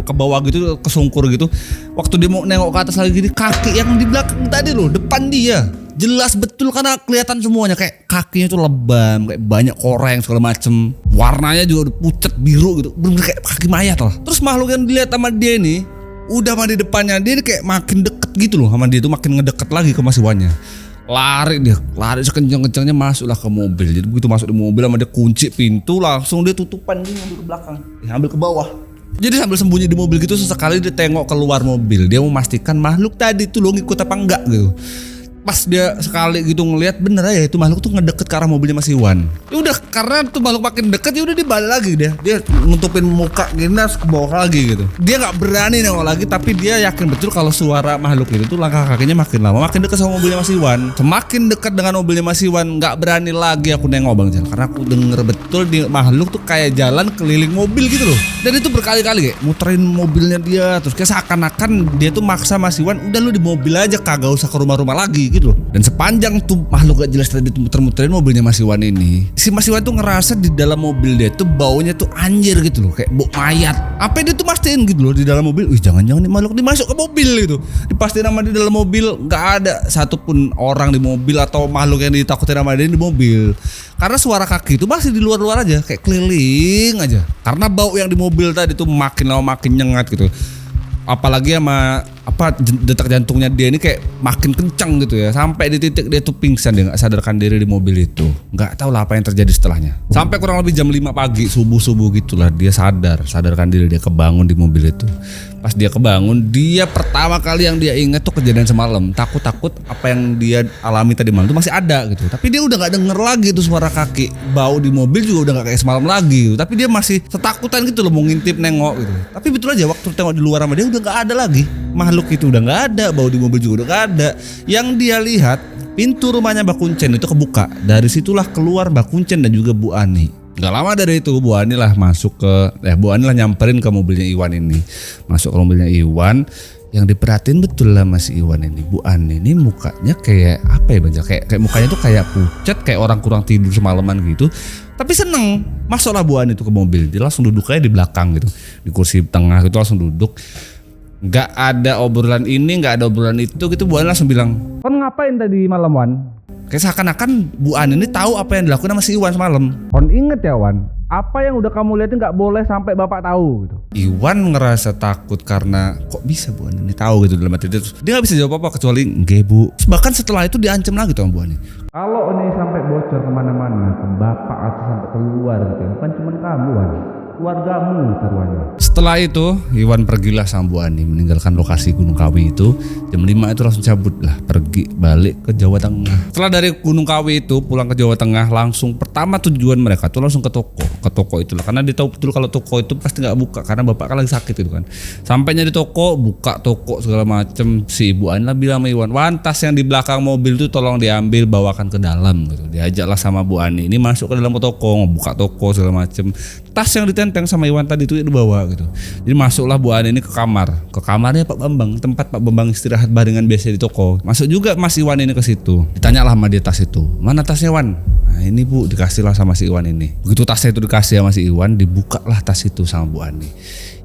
ke bawah gitu, kesungkur gitu. Waktu dia mau nengok ke atas lagi gini, kaki yang di belakang tadi loh, depan dia jelas betul karena kelihatan semuanya, kayak kakinya tuh lebam, kayak banyak koreng segala macem. Warnanya juga udah pucat biru gitu, bener-bener kayak kaki mayat lah. Terus makhluk yang dilihat sama dia ini udah mah di depannya dia ini kayak makin deket gitu loh sama dia, tuh makin ngedeket lagi ke Mas Iwannya. Lari sekencang-kencangnya masuklah ke mobil. Jadi begitu masuk di mobil sama dia kunci pintu, langsung dia tutupan dia ngambil ke belakang, ambil ke bawah. Jadi sambil sembunyi di mobil gitu sesekali dia tengok keluar mobil. Dia mau memastikan makhluk tadi tuh lo ngikut apa enggak gitu. Pas dia sekali gitu ngelihat, bener aja itu makhluk tuh ngedeket ke arah mobilnya Mas Iwan. Ya udah, karena tuh makhluk makin deket ya udah dia balik lagi dia nutupin muka gini terus ke bawah lagi gitu. Dia nggak berani nengok lagi, tapi dia yakin betul kalau suara makhluk itu tuh langkah kakinya makin lama makin dekat sama mobilnya Mas Iwan. Semakin dekat dengan mobilnya Mas Iwan, nggak berani lagi aku nengok Bang Jal, karena aku denger betul di makhluk tuh kayak jalan keliling mobil gitu loh. Dan itu berkali-kali kayak muterin mobilnya dia, terus kayak seakan-akan dia tuh maksa Mas Iwan, udah lu di mobil aja, kagak usah ke rumah-rumah lagi gitu loh. Dan sepanjang tuh makhluk gak jelas tadi muter-muterin mobilnya Mas Iwan ini, si Mas Iwan tuh ngerasa di dalam mobil dia tuh baunya tuh anjir gitu loh, kayak bau mayat. Apa dia tuh mastiin gitu loh di dalam mobil, jangan-jangan nih makhluk dimasuk ke mobil gitu. Dipastiin sama di dalam mobil gak ada satupun orang di mobil atau makhluk yang ditakutin sama dia di mobil. Karena suara kaki itu masih di luar-luar aja, kayak keliling aja. Karena bau yang di mobil tadi tuh makin lama makin nyengat gitu. Apalagi sama detak jantungnya dia ini kayak makin kencang gitu ya, sampai di titik dia tuh pingsan, dia nggak sadarkan diri di mobil itu. Nggak tahu lah apa yang terjadi setelahnya. Sampai kurang lebih jam 5 pagi, subuh gitulah dia sadarkan diri, dia kebangun di mobil itu. Pas dia kebangun, dia pertama kali yang dia ingat tuh kejadian semalam. Takut apa yang dia alami tadi malam itu masih ada gitu. Tapi dia udah nggak denger lagi tuh suara kaki. Bau di mobil juga udah nggak kayak semalam lagi gitu. Tapi dia masih ketakutan gitu loh, mau ngintip nengok gitu. Tapi betul aja waktu tengok di luar sama dia udah nggak ada lagi. Makhluk itu udah nggak ada, bau di mobil juga udah nggak ada. Yang dia lihat, pintu rumahnya Mbak Kuncen itu kebuka. Dari situlah keluar Mbak Kuncen dan juga Bu Ani. Gak lama dari itu Bu Ani lah nyamperin ke mobilnya Iwan ini. Masuk ke mobilnya Iwan. Yang diperhatiin betul lah Mas Iwan ini. Bu Ani ini mukanya kayak apa ya Bang? Kayak mukanya tuh kayak pucat, kayak orang kurang tidur semalaman gitu. Tapi seneng. Masuklah Bu Ani itu ke mobil. Dia langsung duduk aja di belakang gitu. Di kursi tengah gitu langsung duduk. Nggak ada obrolan ini, nggak ada obrolan itu gitu. Bu Ani langsung bilang, "Kon ngapain tadi malam Wan?" Kayak seakan-akan Bu Ani ini tahu apa yang dilakukan sama si Iwan semalam. "Kon inget ya Wan, apa yang udah kamu lihatin nggak boleh sampai bapak tahu." Gitu. Iwan ngerasa takut karena kok bisa Bu Ani ini tahu gitu dalam hati dia. Dia nggak bisa jawab apa kecuali "Nggih Bu." Bahkan setelah itu diancam lagi tuh sama Bu Ani. "Kalau ini sampai bocor kemana-mana ke bapak atau sampai keluar gitu, bukan cuma kamu Wan, keluargamu taruhannya." Setelah itu Iwan pergilah sama Bu Ani meninggalkan lokasi Gunung Kawi itu. Jam 5 itu langsung cabut lah, pergi balik ke Jawa Tengah. Setelah dari Gunung Kawi itu pulang ke Jawa Tengah, langsung pertama tujuan mereka tuh langsung ke toko itulah, karena dia tahu betul kalau toko itu pasti nggak buka karena bapak kan lagi sakit itu kan. Sampainya di toko, buka toko segala macem, si Ibu Ani lah bilang sama Iwan, "Wan, tas yang di belakang mobil tuh tolong diambil, bawakan ke dalam." Gitu. Diajaklah sama Bu Ani ini masuk ke dalam toko, buka toko segala macem. Tas yang ditenteng sama Iwan tadi itu dibawa gitu. Jadi masuklah Bu Ani ini ke kamarnya Pak Bambang, tempat Pak Bambang istirahat barengan biasa di toko. Masuk juga Mas Iwan ini ke situ. Ditanyalah sama dia tas itu, "Mana tasnya Wan?" "Nah ini Bu," dikasihlah sama si Iwan ini. Begitu tasnya itu dikasih sama si Iwan, dibukalah tas itu sama Bu Ani.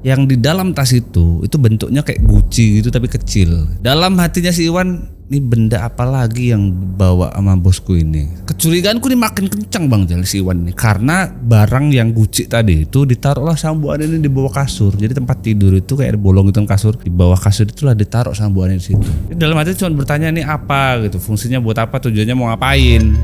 Yang di dalam tas itu bentuknya kayak guci gitu tapi kecil. Dalam hatinya si Iwan, ini benda apa lagi yang bawa sama bosku ini? Kecurigaanku ini makin kencang Bang Jal si Iwan ini, karena barang yang guci tadi itu ditaruhlah sama Bu Ani ini di bawah kasur. Jadi tempat tidur itu kayak ada bolong gitu kasur, di bawah kasur itulah ditaruh sama Bu Ani di situ. Jadi dalam hati cuma bertanya ini apa gitu, fungsinya buat apa, tujuannya mau ngapain?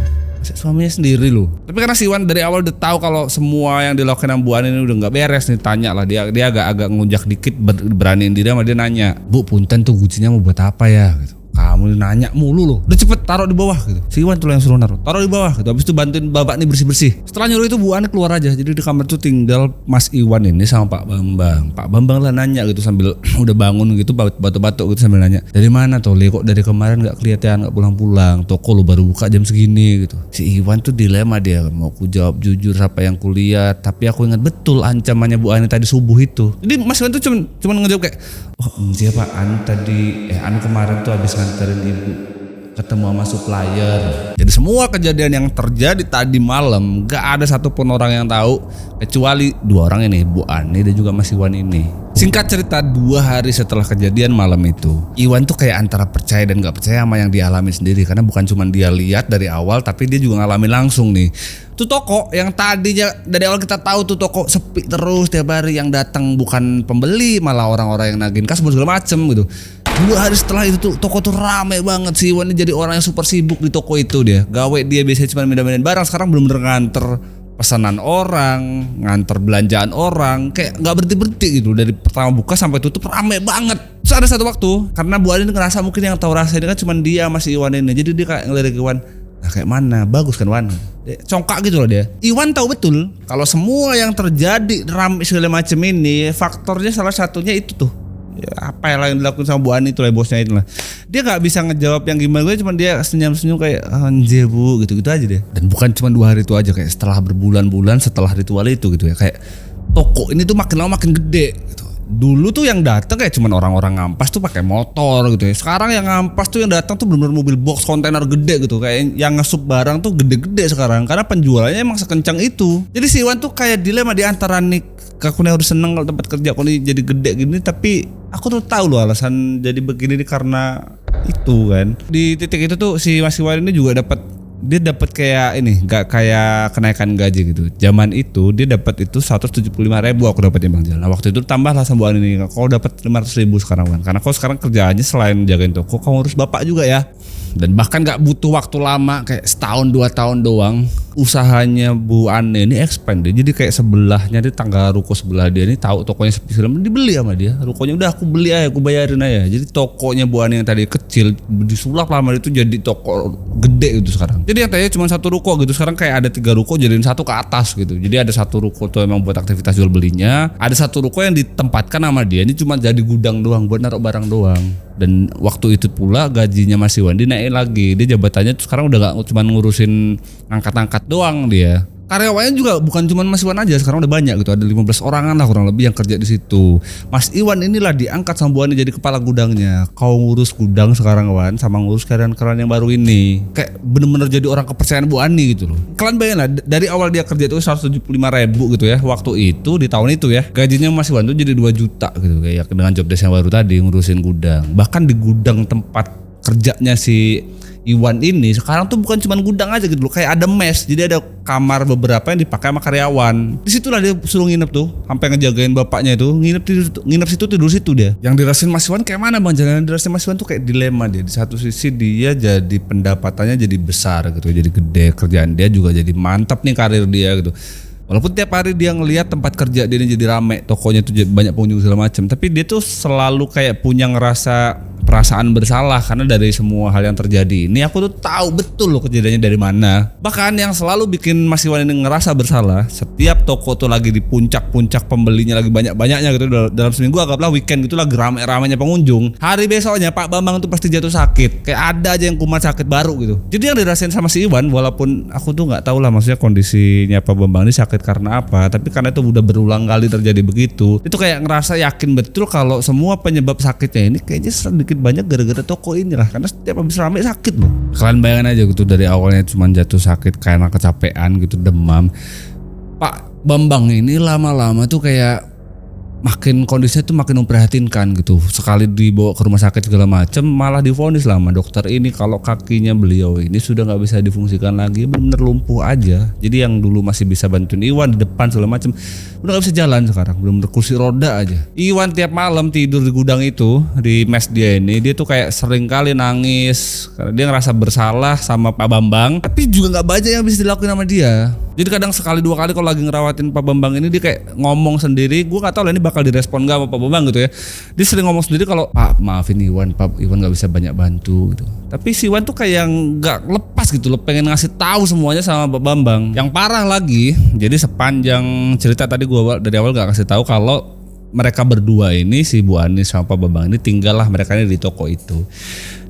Suaminya sendiri loh. Tapi karena si Iwan dari awal udah tahu kalau semua yang dilakukan sama Bu Ani ini udah nggak beres nih, tanya lah dia agak ngunjak dikit, beraniin diri sama dia nanya, "Bu, punten tuh gucinya mau buat apa ya?" Gitu. "Kamu nanya mulu loh, udah cepet taruh di bawah." Gitu. Si Iwan tuh yang suruh taruh di bawah gitu. Habis itu bantuin bapak nih bersih-bersih. Setelah nyuruh itu Bu Ani keluar aja. Jadi di kamar tuh tinggal Mas Iwan ini sama Pak Bambang. Pak Bambang lah nanya gitu sambil udah bangun gitu, batuk-batuk gitu sambil nanya, "Dari mana toh Le, kok dari kemarin gak kelihatan, gak pulang-pulang, toko lu baru buka jam segini." Gitu. Si Iwan tuh dilema dia, mau ku jawab jujur apa yang kulihat, tapi aku ingat betul ancamannya Bu Ani tadi subuh itu. Jadi Mas Iwan tuh cuman ngejawab kayak, "Oh iya Pak, Anu kemarin tuh habis nganterin ibu ketemu sama supplier." Jadi semua kejadian yang terjadi tadi malam gak ada satupun orang yang tahu kecuali dua orang ini, Bu Ani dan juga Mas Iwan ini. Singkat cerita, 2 hari setelah kejadian malam itu, Iwan tuh kayak antara percaya dan gak percaya sama yang dialami sendiri, karena bukan cuma dia lihat dari awal tapi dia juga ngalamin langsung nih. Tuh toko yang tadinya dari awal kita tahu tuh toko sepi terus tiap hari, yang datang bukan pembeli malah orang-orang yang nagih kas segala macem gitu. 2 hari setelah itu tuh toko tuh rame banget. Si Iwan ini jadi orang yang super sibuk di toko itu. Dia gawe, dia biasanya cuma mindahin barang, sekarang bener-bener nganter pesanan orang, nganter belanjaan orang, kayak nggak berhenti gitu. Dari pertama buka sampai tutup rame banget. Terus ada satu waktu, karena Bu Ani ngerasa mungkin yang tahu rasa ini kan cuma dia masih Iwan ini, jadi dia kayak ngelirik Iwan, "Nah kayak mana, bagus kan Wan?" Dia congkak gitu loh dia. Iwan tahu betul kalau semua yang terjadi rame segala macam ini faktornya salah satunya itu tuh. Ya, apa yang dilakukan sama Bu Ani itu lah, bosnya itu lah. Dia nggak bisa ngejawab yang gimana, gue cuma dia senyum-senyum kayak anjir Bu gitu-gitu aja dia. Dan bukan cuma 2 hari itu aja, kayak setelah berbulan-bulan setelah ritual itu gitu ya, kayak toko ini tuh makin lama makin gede gitu. Dulu tuh yang datang kayak cuman orang-orang ngampas tuh pakai motor gitu ya. Sekarang yang ngampas tuh yang datang tuh benar-benar mobil box kontainer gede gitu, kayak yang ngesup barang tuh gede-gede sekarang karena penjualannya emang sekencang itu. Jadi si Iwan tuh kayak dilema di antara nih, aku nih harus seneng kalau tempat kerja aku nih jadi gede gini, tapi aku tuh tahu loh alasan jadi begini nih karena itu kan. Di titik itu tuh si Mas Iwan ini juga dapat kayak ini, gak kayak kenaikan gaji gitu. Zaman itu dia dapat itu 175.000 aku dapatnya Bang Jal. Nah waktu itu tambahlah sama Bu Ani ini, kau dapat 500.000 sekarang kan. Karena kau sekarang kerjaannya selain jagain toko, kau ngurus bapak juga ya. Dan bahkan gak butuh waktu lama, kayak setahun 2 tahun doang, usahanya Bu Ani ini expand deh. Jadi kayak sebelahnya di tangga ruko sebelah dia ini tahu tokonya sepi segala, dibeli sama dia. Rukonya udah aku beli aja, aku bayarin aja. Jadi tokonya Bu Ani yang tadi kecil disulap lama itu jadi toko gede gitu sekarang. Jadi yang tadinya cuma 1 ruko gitu, sekarang kayak ada 3 ruko jadiin 1 ke atas gitu. Jadi ada 1 ruko tuh emang buat aktivitas jual belinya, ada 1 ruko yang ditempatkan sama dia ini cuma jadi gudang doang buat naruh barang doang. Dan waktu itu pula gajinya Mas Iwan dinaik lagi. Dia jabatannya tuh sekarang udah gak cuma ngurusin angkat-angkat doang dia. Karyawannya juga bukan cuma Mas Iwan aja, sekarang udah banyak gitu, ada 15 orangan lah kurang lebih yang kerja di situ. Mas Iwan inilah diangkat sama Bu Ani jadi kepala gudangnya. Kau ngurus gudang sekarang Wan, sama ngurus karyawan-karyawan yang baru ini. Kayak bener-bener jadi orang kepercayaan Bu Ani gitu loh. Kalian bayangin lah, dari awal dia kerja itu 175.000 gitu ya, waktu itu di tahun itu ya, gajinya Mas Iwan tuh jadi 2 juta gitu kayak dengan job desk yang baru tadi ngurusin gudang. Bahkan di gudang tempat kerjanya si Iwan ini sekarang tuh bukan cuma gudang aja gitu loh, kayak ada mes, jadi ada kamar beberapa yang dipakai sama karyawan. Disitulah dia suruh nginep tuh, sampai ngejagain bapaknya itu nginep situ, tidur situ dia. Yang dirasain Mas Iwan kayak mana bang? Jangan dirasain Mas Iwan tuh kayak dilema dia. Di satu sisi dia jadi pendapatannya jadi besar gitu, jadi gede, kerjaan dia juga jadi mantap nih karir dia gitu. Walaupun tiap hari dia ngelihat tempat kerja dia ini jadi rame, tokonya tuh banyak pengunjung segala macam, tapi dia tuh selalu kayak punya ngerasa perasaan bersalah karena dari semua hal yang terjadi. Ini aku tuh tahu betul loh kejadiannya dari mana. Bahkan yang selalu bikin Mas Iwan ini ngerasa bersalah, setiap toko tuh lagi di puncak-puncak pembelinya lagi banyak-banyaknya gitu dalam seminggu, anggaplah weekend gitu lagi rame-ramenya pengunjung. Hari besoknya Pak Bambang tuh pasti jatuh sakit. Kayak ada aja yang kumat sakit baru gitu. Jadi yang dirasain sama si Iwan, walaupun aku tuh nggak tahu lah maksudnya kondisinya Pak Bambang ini sakit karena apa, tapi karena itu udah berulang kali terjadi begitu, itu kayak ngerasa yakin betul kalau semua penyebab sakitnya ini kayaknya sedikit banyak gara-gara toko ini lah, karena setiap habis rame sakit loh. Kalian bayangin aja gitu, dari awalnya cuma jatuh sakit karena kecapean gitu, demam. Pak Bambang ini lama-lama tuh kayak makin kondisinya tuh makin memprihatinkan gitu. Sekali dibawa ke rumah sakit segala macem, malah divonis lah sama dokter ini kalau kakinya beliau ini sudah nggak bisa difungsikan lagi, bener lumpuh aja. Jadi yang dulu masih bisa bantuin Iwan di depan segala macem, udah nggak bisa jalan sekarang, bener-bener kursi roda aja. Iwan tiap malam tidur di gudang itu, di mes dia ini, dia tuh kayak sering kali nangis karena dia ngerasa bersalah sama Pak Bambang, tapi juga nggak banyak yang bisa dilakuin sama dia. Jadi kadang sekali dua kali kalau lagi ngerawatin Pak Bambang ini, dia kayak ngomong sendiri. Gue nggak tahu lah ini bakal direspon gak sama Pak Bambang gitu ya. Dia sering ngomong sendiri kalau Pak maafin Iwan, Pak Iwan nggak bisa banyak bantu gitu. Tapi si Iwan tuh kayak nggak lepas gitu loh, pengen ngasih tahu semuanya sama Pak Bambang. Yang parah lagi, jadi sepanjang cerita tadi gue dari awal nggak kasih tahu kalau mereka berdua ini, si Bu Ani sama Pak Bambang ini, tinggal lah mereka ini di toko itu.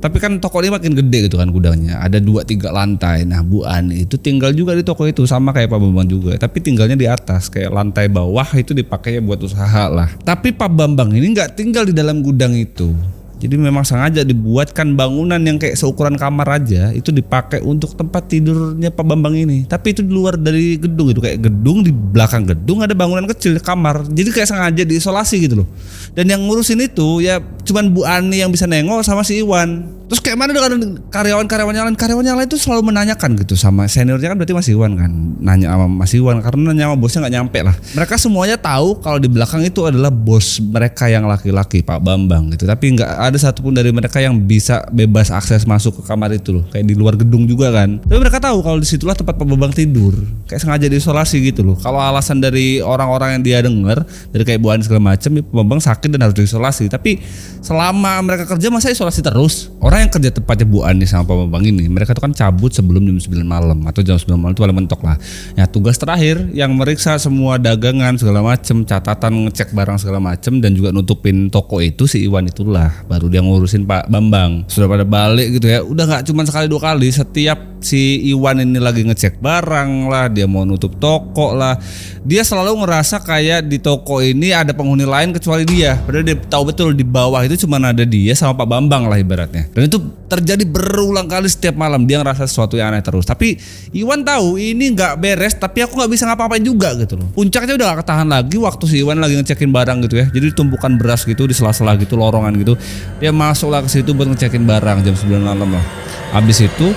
Tapi kan toko ini makin gede gitu kan gudangnya, ada 2-3 lantai. Nah Bu Ani itu tinggal juga di toko itu, sama kayak Pak Bambang juga, tapi tinggalnya di atas, kayak lantai bawah itu dipakainya buat usaha lah. Tapi Pak Bambang ini nggak tinggal di dalam gudang itu. Jadi memang sengaja dibuatkan bangunan yang kayak seukuran kamar aja, itu dipakai untuk tempat tidurnya Pak Bambang ini. Tapi itu di luar dari gedung itu, kayak gedung, di belakang gedung ada bangunan kecil kamar. Jadi kayak sengaja diisolasi gitu loh. Dan yang ngurusin itu ya cuman Bu Ani yang bisa nengok sama si Iwan. Terus kayak mana dengan karyawan-karyawan yang lain? Karyawan yang lain tuh selalu menanyakan gitu sama seniornya, kan berarti Mas Iwan kan. Nanya sama Mas Iwan karena nanya sama bosnya nggak nyampe lah. Mereka semuanya tahu kalau di belakang itu adalah bos mereka yang laki-laki, Pak Bambang gitu. Tapi nggak ada satupun dari mereka yang bisa bebas akses masuk ke kamar itu loh. Kayak di luar gedung juga kan. Tapi mereka tahu kalau disitulah tempat Pak Bambang tidur. Kayak sengaja diisolasi gitu loh. Kalau alasan dari orang-orang yang dia dengar, dari kayak Bu Ani segala macam, Pak Bambang sakit dan harus diisolasi. Tapi selama mereka kerja masa isolasi terus? Orang yang kerja tepatnya Bu Ani sama Pak Bambang ini, mereka tuh kan cabut sebelum jam 9 malam atau jam 9 malam itu paling mentok lah. Ya tugas terakhir yang meriksa semua dagangan segala macem, catatan, ngecek barang segala macem, dan juga nutupin toko itu si Iwan itulah. Baru dia ngurusin Pak Bambang. Sudah pada balik gitu ya. Udah nggak cuma sekali dua kali, setiap si Iwan ini lagi ngecek barang lah, dia mau nutup toko lah, dia selalu ngerasa kayak di toko ini ada penghuni lain kecuali dia. Padahal dia tahu betul di bawah itu cuma ada dia sama Pak Bambang lah ibaratnya. Dan itu terjadi berulang kali setiap malam. Dia ngerasa sesuatu yang aneh terus. Tapi Iwan tahu ini nggak beres, tapi aku nggak bisa ngapa-ngapain juga gitu loh. Puncaknya udah gak ketahan lagi waktu si Iwan lagi ngecekin barang gitu ya. Jadi tumpukan beras gitu di sela-sela gitu, lorongan gitu. Dia masuk lah ke situ buat ngecekin barang jam 9 malam lah. Habis itu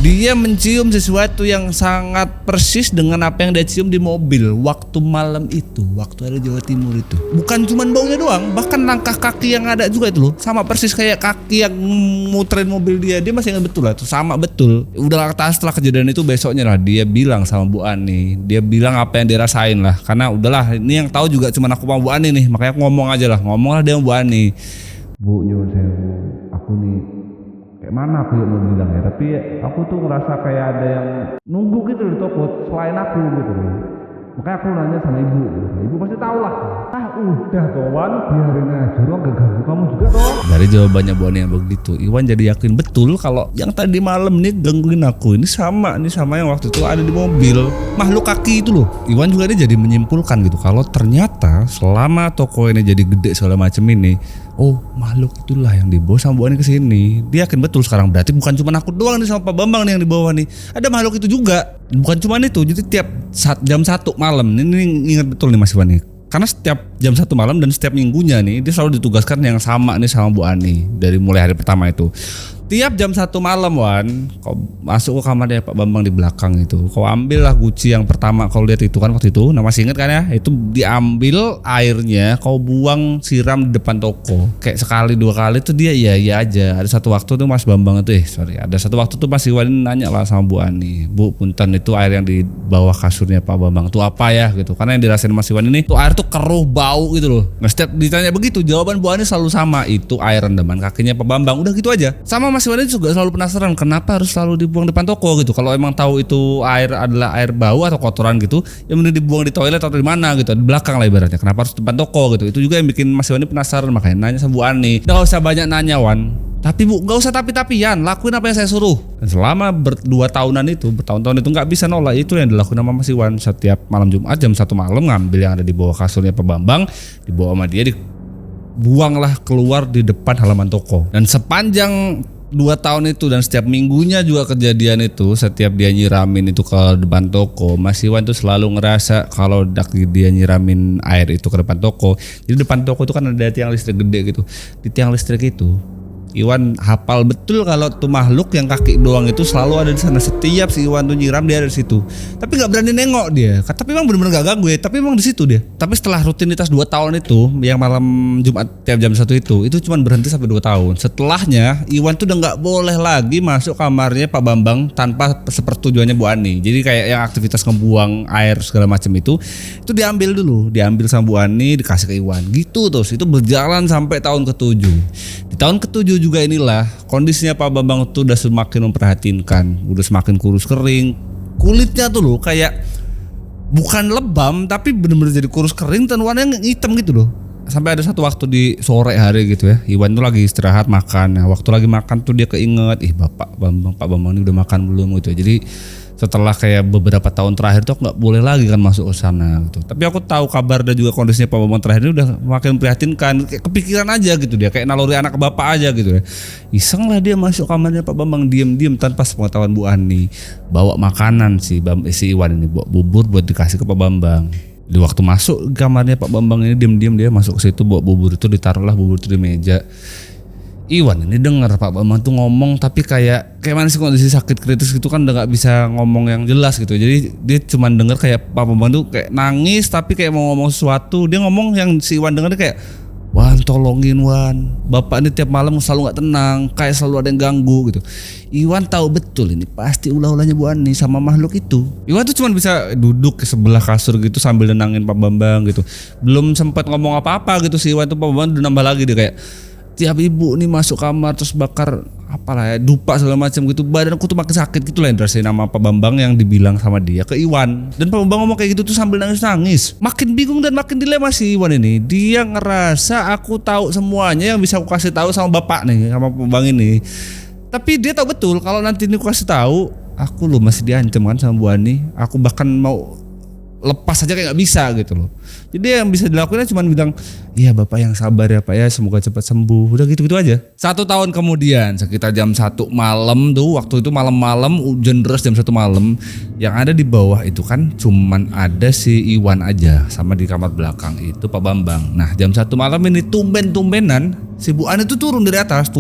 dia mencium sesuatu yang sangat persis dengan apa yang dia cium di mobil waktu malam itu, waktu ada Jawa Timur itu. Bukan cuma baunya doang, bahkan langkah kaki yang ada juga itu loh, sama persis kayak kaki yang muterin mobil dia. Dia masih ingat betul lah, itu sama betul. Udah setelah kejadian itu besoknya lah dia bilang sama Bu Ani, dia bilang apa yang dirasain lah. Karena udahlah, ini yang tahu juga cuma aku sama Bu Ani nih, makanya aku ngomong aja lah, ngomong lah dia sama Bu Ani. Bu, nyuwun sewu, aku nih kayak mana aku yang mau bilang ya, tapi aku tuh ngerasa kayak ada yang nunggu gitu di toko selain aku gitu loh. Makanya aku nanya sama ibu, ibu pasti tahu lah. Udah kawan, biarin aja, lo gak ganggu kamu juga toh. Dari jawabannya Bu Ani yang begitu, Iwan jadi yakin betul kalau yang tadi malam nih gangguin aku ini sama yang waktu itu ada di mobil, makhluk kaki itu loh. Iwan juga dia jadi menyimpulkan gitu kalau ternyata selama toko ini jadi gede segala macam ini, oh makhluk itulah yang dibawa sama Bu Ani ke sini. Dia yakin betul sekarang, berarti bukan cuma aku doang nih sama Pak Bambang nih yang dibawa nih, ada makhluk itu juga. Bukan cuma itu, jadi tiap jam 1 malam ini ingat betul nih Mas Iwan nih. Karena setiap jam 1 malam dan setiap minggunya nih dia selalu ditugaskan yang sama nih sama Bu Ani dari mulai hari pertama itu. Tiap jam 1 malam Wan, kau masuk ke kamarnya Pak Bambang di belakang itu, kau ambillah guci yang pertama kau lihat itu kan waktu itu, nah masih ingat kan ya? Itu diambil airnya, kau buang siram di depan toko. Kayak sekali 2 kali tuh dia iya aja. Ada satu waktu tuh Mas Bambang itu ada satu waktu tuh Mas Iwan nanya lah sama Bu Ani, Bu punten itu air yang di bawah kasurnya Pak Bambang itu apa ya gitu. Karena yang dirasain Mas Iwan ini tuh air tuh keruh bau gitu loh. Nah setiap ditanya begitu jawaban Bu Ani selalu sama, itu air rendaman kakinya Pak Bambang. Udah gitu aja. Sama Mas Iwan juga selalu penasaran kenapa harus selalu dibuang depan toko gitu. Kalau emang tahu itu air adalah air bau atau kotoran gitu, ya mending dibuang di toilet atau di mana gitu, di belakang lah ibaratnya. Kenapa harus depan toko gitu? Itu juga yang bikin Mas Iwan penasaran, makanya nanya sama Bu Ani. Nggak usah banyak nanya Wan. Tapi Bu, nggak usah tapi-tapian, lakuin apa yang saya suruh. Dan selama 2 tahunan itu, bertahun-tahun itu nggak bisa nolak. Itu yang dilakuin sama Mas Iwan. Setiap malam Jumat jam 1 malam ngambil yang ada di bawah kasurnya Pak Bambang, dibawa sama dia, dibuanglah keluar di depan halaman toko. Dan sepanjang 2 tahun itu dan setiap minggunya juga kejadian itu, setiap dia nyiramin itu ke depan toko, Mas Iwan tuh selalu ngerasa kalau dia nyiramin air itu ke depan toko. Jadi depan toko itu kan ada tiang listrik gede gitu. Di tiang listrik itu Iwan hafal betul kalau tuh makhluk yang kaki doang itu selalu ada di sana. Setiap si Iwan tuh nyiram dia ada di situ. Tapi nggak berani nengok dia. Tapi emang benar-benar gak ganggu ya. Tapi emang di situ dia. Tapi setelah rutinitas 2 tahun itu, yang malam Jumat tiap jam 1 itu cuma berhenti sampai 2 tahun. Setelahnya Iwan tuh udah nggak boleh lagi masuk kamarnya Pak Bambang tanpa sepersetujuannya Bu Ani. Jadi kayak yang aktivitas ngebuang air segala macam itu diambil dulu, diambil sama Bu Ani, dikasih ke Iwan. Gitu terus. Itu berjalan sampai tahun ke-7. Di tahun ke-7 juga inilah kondisinya Pak Bambang tuh udah semakin memprihatinkan, udah semakin kurus kering, kulitnya tuh loh kayak bukan lebam tapi bener-bener jadi kurus kering dan warnanya hitam gitu loh. Sampai ada satu waktu di sore hari gitu ya, Iwan tuh lagi istirahat makan. Nah, waktu lagi makan tuh dia keinget, Pak Bambang ini udah makan belum gitu. Jadi setelah kayak beberapa tahun terakhir tuh aku nggak boleh lagi kan masuk ke sana gitu. Tapi aku tahu kabar dan juga kondisinya Pak Bambang terakhir ini udah makin memprihatinkan, kayak kepikiran aja gitu dia, kayak naluri anak ke bapak aja gitu ya. Iseng lah dia masuk kamarnya Pak Bambang diam-diam tanpa sepengetahuan Bu Ani, bawa makanan si Iwan ini, bawa bubur buat dikasih ke Pak Bambang. Di waktu masuk kamarnya Pak Bambang ini diam-diam dia masuk ke situ, bawa bubur itu, ditaruhlah bubur itu di meja. Iwan ini dengar Pak Bambang tuh ngomong tapi kayak mana sih kondisi sakit kritis gitu kan, udah nggak bisa ngomong yang jelas gitu. Jadi dia cuma dengar kayak Pak Bambang tuh kayak nangis tapi kayak mau ngomong sesuatu. Dia ngomong yang si Iwan dengar kayak, Wan tolongin Wan, bapak ini tiap malam selalu nggak tenang, kayak selalu ada yang ganggu gitu. Iwan tahu betul ini pasti ulah-ulahnya Bu Ani sama makhluk itu. Iwan tuh cuma bisa duduk ke sebelah kasur gitu sambil nenangin Pak Bambang gitu. Belum sempat ngomong apa-apa gitu si Iwan tuh, Pak Bambang udah nambah lagi dia kayak, tiap ibu nih masuk kamar terus bakar apalah ya, dupa segala macam gitu, badanku tuh makin sakit gitu lah. Yang dirasain nama Pak Bambang yang dibilang sama dia ke Iwan. Dan Pak Bambang ngomong kayak gitu tuh sambil nangis-nangis. Makin bingung dan makin dilema si Iwan ini. Dia ngerasa aku tahu semuanya yang bisa aku kasih tahu sama bapak nih, sama Pak Bambang ini. Tapi dia tahu betul kalau nanti ini aku kasih tahu, aku loh masih diancam kan sama Bu Ani. Aku bahkan mau lepas aja kayak nggak bisa gitu loh. Jadi yang bisa dilakukan cuma bilang, iya bapak yang sabar ya Pak ya, semoga cepat sembuh. Udah gitu-gitu aja. 1 tahun kemudian sekitar jam 1 malam tuh, waktu itu malam-malam hujan deras jam 1 malam, yang ada di bawah itu kan cuman ada si Iwan aja sama di kamar belakang itu Pak Bambang. Nah jam 1 malam ini tumben-tumbenan si Bu Ani tuh turun dari atas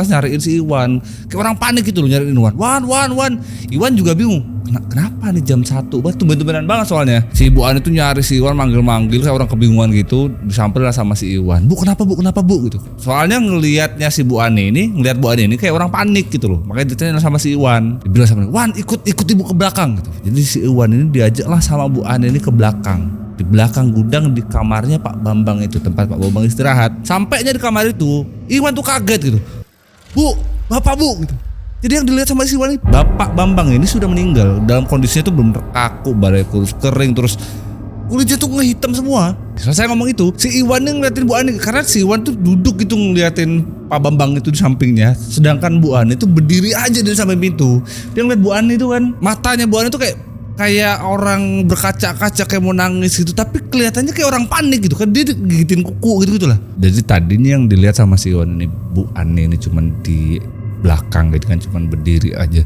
nyariin si Iwan. Kayak orang panik gitu loh nyariin Iwan. Wan. Iwan juga bingung. Kenapa nih jam 1? Tumben-tumbenan banget soalnya. Si Bu Ani tuh nyari si Iwan, manggil-manggil kayak orang kebingungan gitu. Disamperin lah sama si Iwan. Bu kenapa Bu gitu. Soalnya ngelihatnya si Bu Ani ini, ngelihat Bu Ani ini kayak orang panik gitu loh. Makanya ditanya sama si Iwan. Dibilang sama Wan ikut ibu ke belakang gitu. Jadi si Iwan ini diajak lah sama Bu Ani ini ke belakang. Di belakang gudang di kamarnya Pak Bambang itu, tempat Pak Bambang istirahat. Sampainya di kamar itu, Iwan tuh kaget gitu. Bu, bapak Bu gitu. Jadi yang dilihat sama si Iwan ini, Bapak Bambang ini sudah meninggal. Dalam kondisinya itu belum kaku, badannya kurus kering, terus kulitnya tuh ngehitam semua. Selesai ngomong itu, si Iwan nih ngeliatin Bu Ani karena si Iwan tuh duduk gitu ngeliatin Pak Bambang itu di sampingnya, sedangkan Bu Ani tuh berdiri aja di samping pintu. Dia ngeliat Bu Ani tuh kan, matanya Bu Ani tuh kayak orang berkaca-kaca kayak mau nangis gitu, tapi kelihatannya kayak orang panik gitu kan, dia gigitin kuku gitu lah. Jadi tadinya yang dilihat sama si Iwan ini Bu Ani ini cuman di belakang gitu kan, cuman berdiri aja.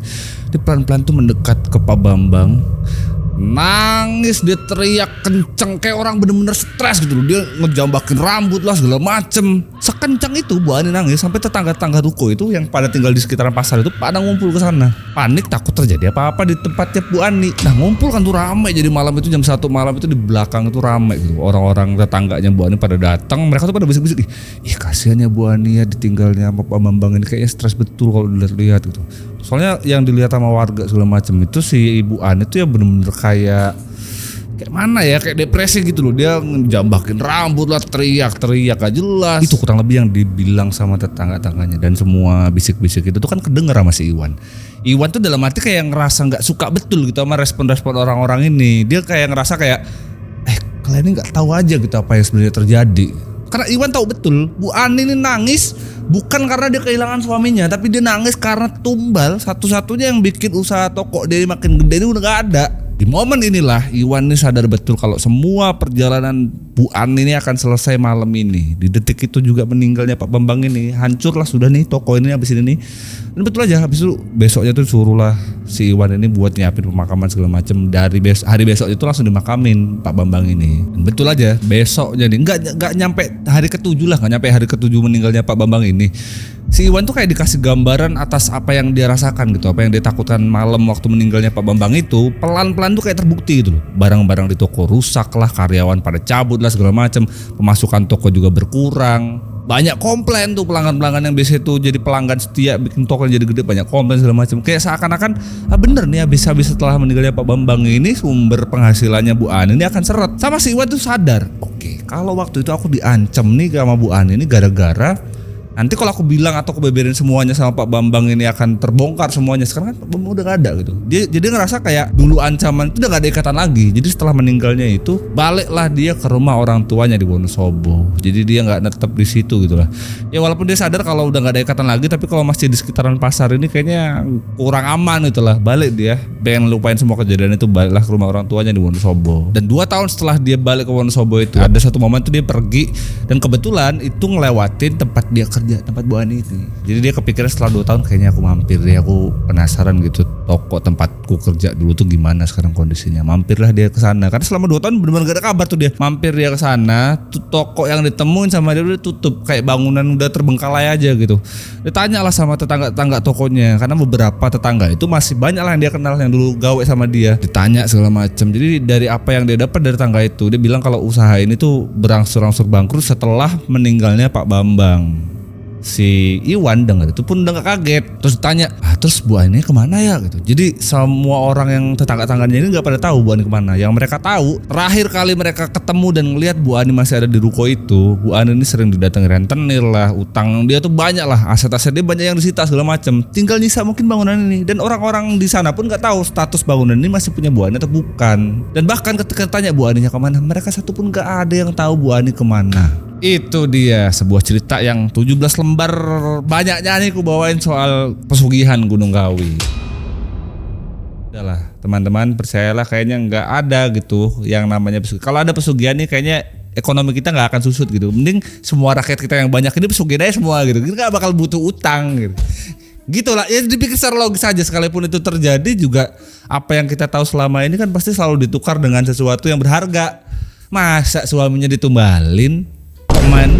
Dia pelan-pelan tuh mendekat ke Pak Bambang, nangis, dia teriak kenceng kayak orang bener-bener stres gitu loh. Dia ngejambakin rambut lah segala macem. Sekencang itu Bu Ani nangis sampai tetangga-tetangga ruko itu yang pada tinggal di sekitaran pasar itu pada ngumpul ke sana. Panik takut terjadi apa-apa di tempatnya Bu Ani. Nah ngumpul kan tuh rame, jadi malam itu jam 1 malam itu di belakang itu rame gitu. Orang-orang tetangganya Bu Ani pada datang, mereka tuh pada bisik-bisik, ih kasihan ya Bu Ani ya ditinggalnya sama Pak Bambang ini, kayaknya stres betul kalau dilihat-lihat gitu. Soalnya yang dilihat sama warga segala macam itu si Ibu Ani tuh ya bener-bener kayak mana ya, kayak depresi gitu loh. Dia ngejambakin rambut lah, teriak-teriak gak jelas. Itu kurang lebih yang dibilang sama tetangga-tangganya. Dan semua bisik-bisik itu tuh kan kedenger sama si Iwan. Iwan tuh dalam arti kayak ngerasa gak suka betul gitu sama respon-respon orang-orang ini. Dia kayak ngerasa kayak kalian ini gak tahu aja gitu apa yang sebenarnya terjadi. Karena Iwan tahu betul Bu Ani ini nangis bukan karena dia kehilangan suaminya, tapi dia nangis karena tumbal satu-satunya yang bikin usaha toko dia makin gede ini udah gak ada. Di momen inilah Iwan ini sadar betul kalau semua perjalanan Bu Ani ini akan selesai malam ini. Di detik itu juga meninggalnya Pak Bambang ini, hancurlah sudah nih toko ini habis ini nih. Dan betul aja habis itu besoknya tuh suruhlah si Iwan ini buat nyiapin pemakaman segala macam. Dari hari besok itu langsung dimakamin Pak Bambang ini. Dan betul aja besok jadi nggak nyampe hari ke-7 lah, nggak nyampe hari ke-7 meninggalnya Pak Bambang ini. Si Iwan tuh kayak dikasih gambaran atas apa yang dia rasakan gitu, apa yang dia takutkan malam waktu meninggalnya Pak Bambang itu pelan-pelan tuh kayak terbukti gitu loh. Barang-barang di toko rusak lah, karyawan pada cabut lah segala macam, pemasukan toko juga berkurang. Banyak komplain tuh pelanggan-pelanggan yang biasa tuh jadi pelanggan setia bikin toko jadi gede, banyak komplain segala macam. Kayak seakan-akan bener nih habis setelah meninggalnya Pak Bambang ini sumber penghasilannya Bu Ani ini akan seret. Sama si Iwan tuh sadar, oke, kalau waktu itu aku diancam nih sama Bu Ani ini gara-gara nanti kalau aku bilang atau aku beberin semuanya sama Pak Bambang ini akan terbongkar semuanya. Sekarang kan Pak Bambang udah gak ada gitu. Jadi ngerasa kayak dulu ancaman itu udah gak ada ikatan lagi. Jadi setelah meninggalnya itu baliklah dia ke rumah orang tuanya di Wonosobo. Jadi dia gak netep di situ gitu lah. Ya walaupun dia sadar kalau udah gak ada ikatan lagi, tapi kalau masih di sekitaran pasar ini kayaknya kurang aman gitu lah. Balik dia, pengen lupain semua kejadian itu, baliklah ke rumah orang tuanya di Wonosobo. Dan 2 tahun setelah dia balik ke Wonosobo itu ada satu momen tuh dia pergi dan kebetulan itu ngelewatin tempat dia tempat Bu Ani itu. Jadi dia kepikiran setelah 2 tahun kayaknya aku mampir deh, aku penasaran gitu toko tempatku kerja dulu tuh gimana sekarang kondisinya. Mampirlah dia ke sana karena selama 2 tahun benar-benar gak ada kabar tuh dia. Mampir dia ke sana, tuh toko yang ditemuin sama dia udah tutup, kayak bangunan udah terbengkalai aja gitu. Dia tanya lah sama tetangga tokonya karena beberapa tetangga itu masih banyak lah yang dia kenal yang dulu gawe sama dia. Ditanya segala macam. Jadi dari apa yang dia dapat dari tetangga itu, dia bilang kalau usaha ini tuh berangsur-angsur bangkrut setelah meninggalnya Pak Bambang. Si Iwan dengar itu pun udah gak kaget. Terus ditanya, terus Bu Ani kemana ya gitu. Jadi semua orang yang tetangga-tangganya ini gak pada tahu Bu Ani kemana. Yang mereka tahu terakhir kali mereka ketemu dan ngelihat Bu Ani masih ada di ruko itu, Bu Ani ini sering didatangi rentenir lah, utang dia tuh banyak lah, aset-aset dia banyak yang disita segala macam. Tinggal nyisa mungkin bangunan ini. Dan orang-orang di sana pun gak tahu status bangunan ini masih punya Bu Ani atau bukan. Dan bahkan ketika tanya Bu Aninya kemana, mereka satu pun gak ada yang tahu Bu Ani kemana. Itu dia sebuah cerita yang 17 lembar banyaknya nih ku bawain soal pesugihan Gunung Kawi. Udahlah teman-teman, percayalah kayaknya nggak ada gitu yang namanya pesugihan. Kalau ada pesugihan nih kayaknya ekonomi kita nggak akan susut gitu. Mending semua rakyat kita yang banyak ini pesugihan aja semua gitu. Kita nggak bakal butuh utang gitu. Gitulah ya, dipikir secara logis saja. Sekalipun itu terjadi juga apa yang kita tahu selama ini kan pasti selalu ditukar dengan sesuatu yang berharga. Masa suaminya ditumbalin? Teman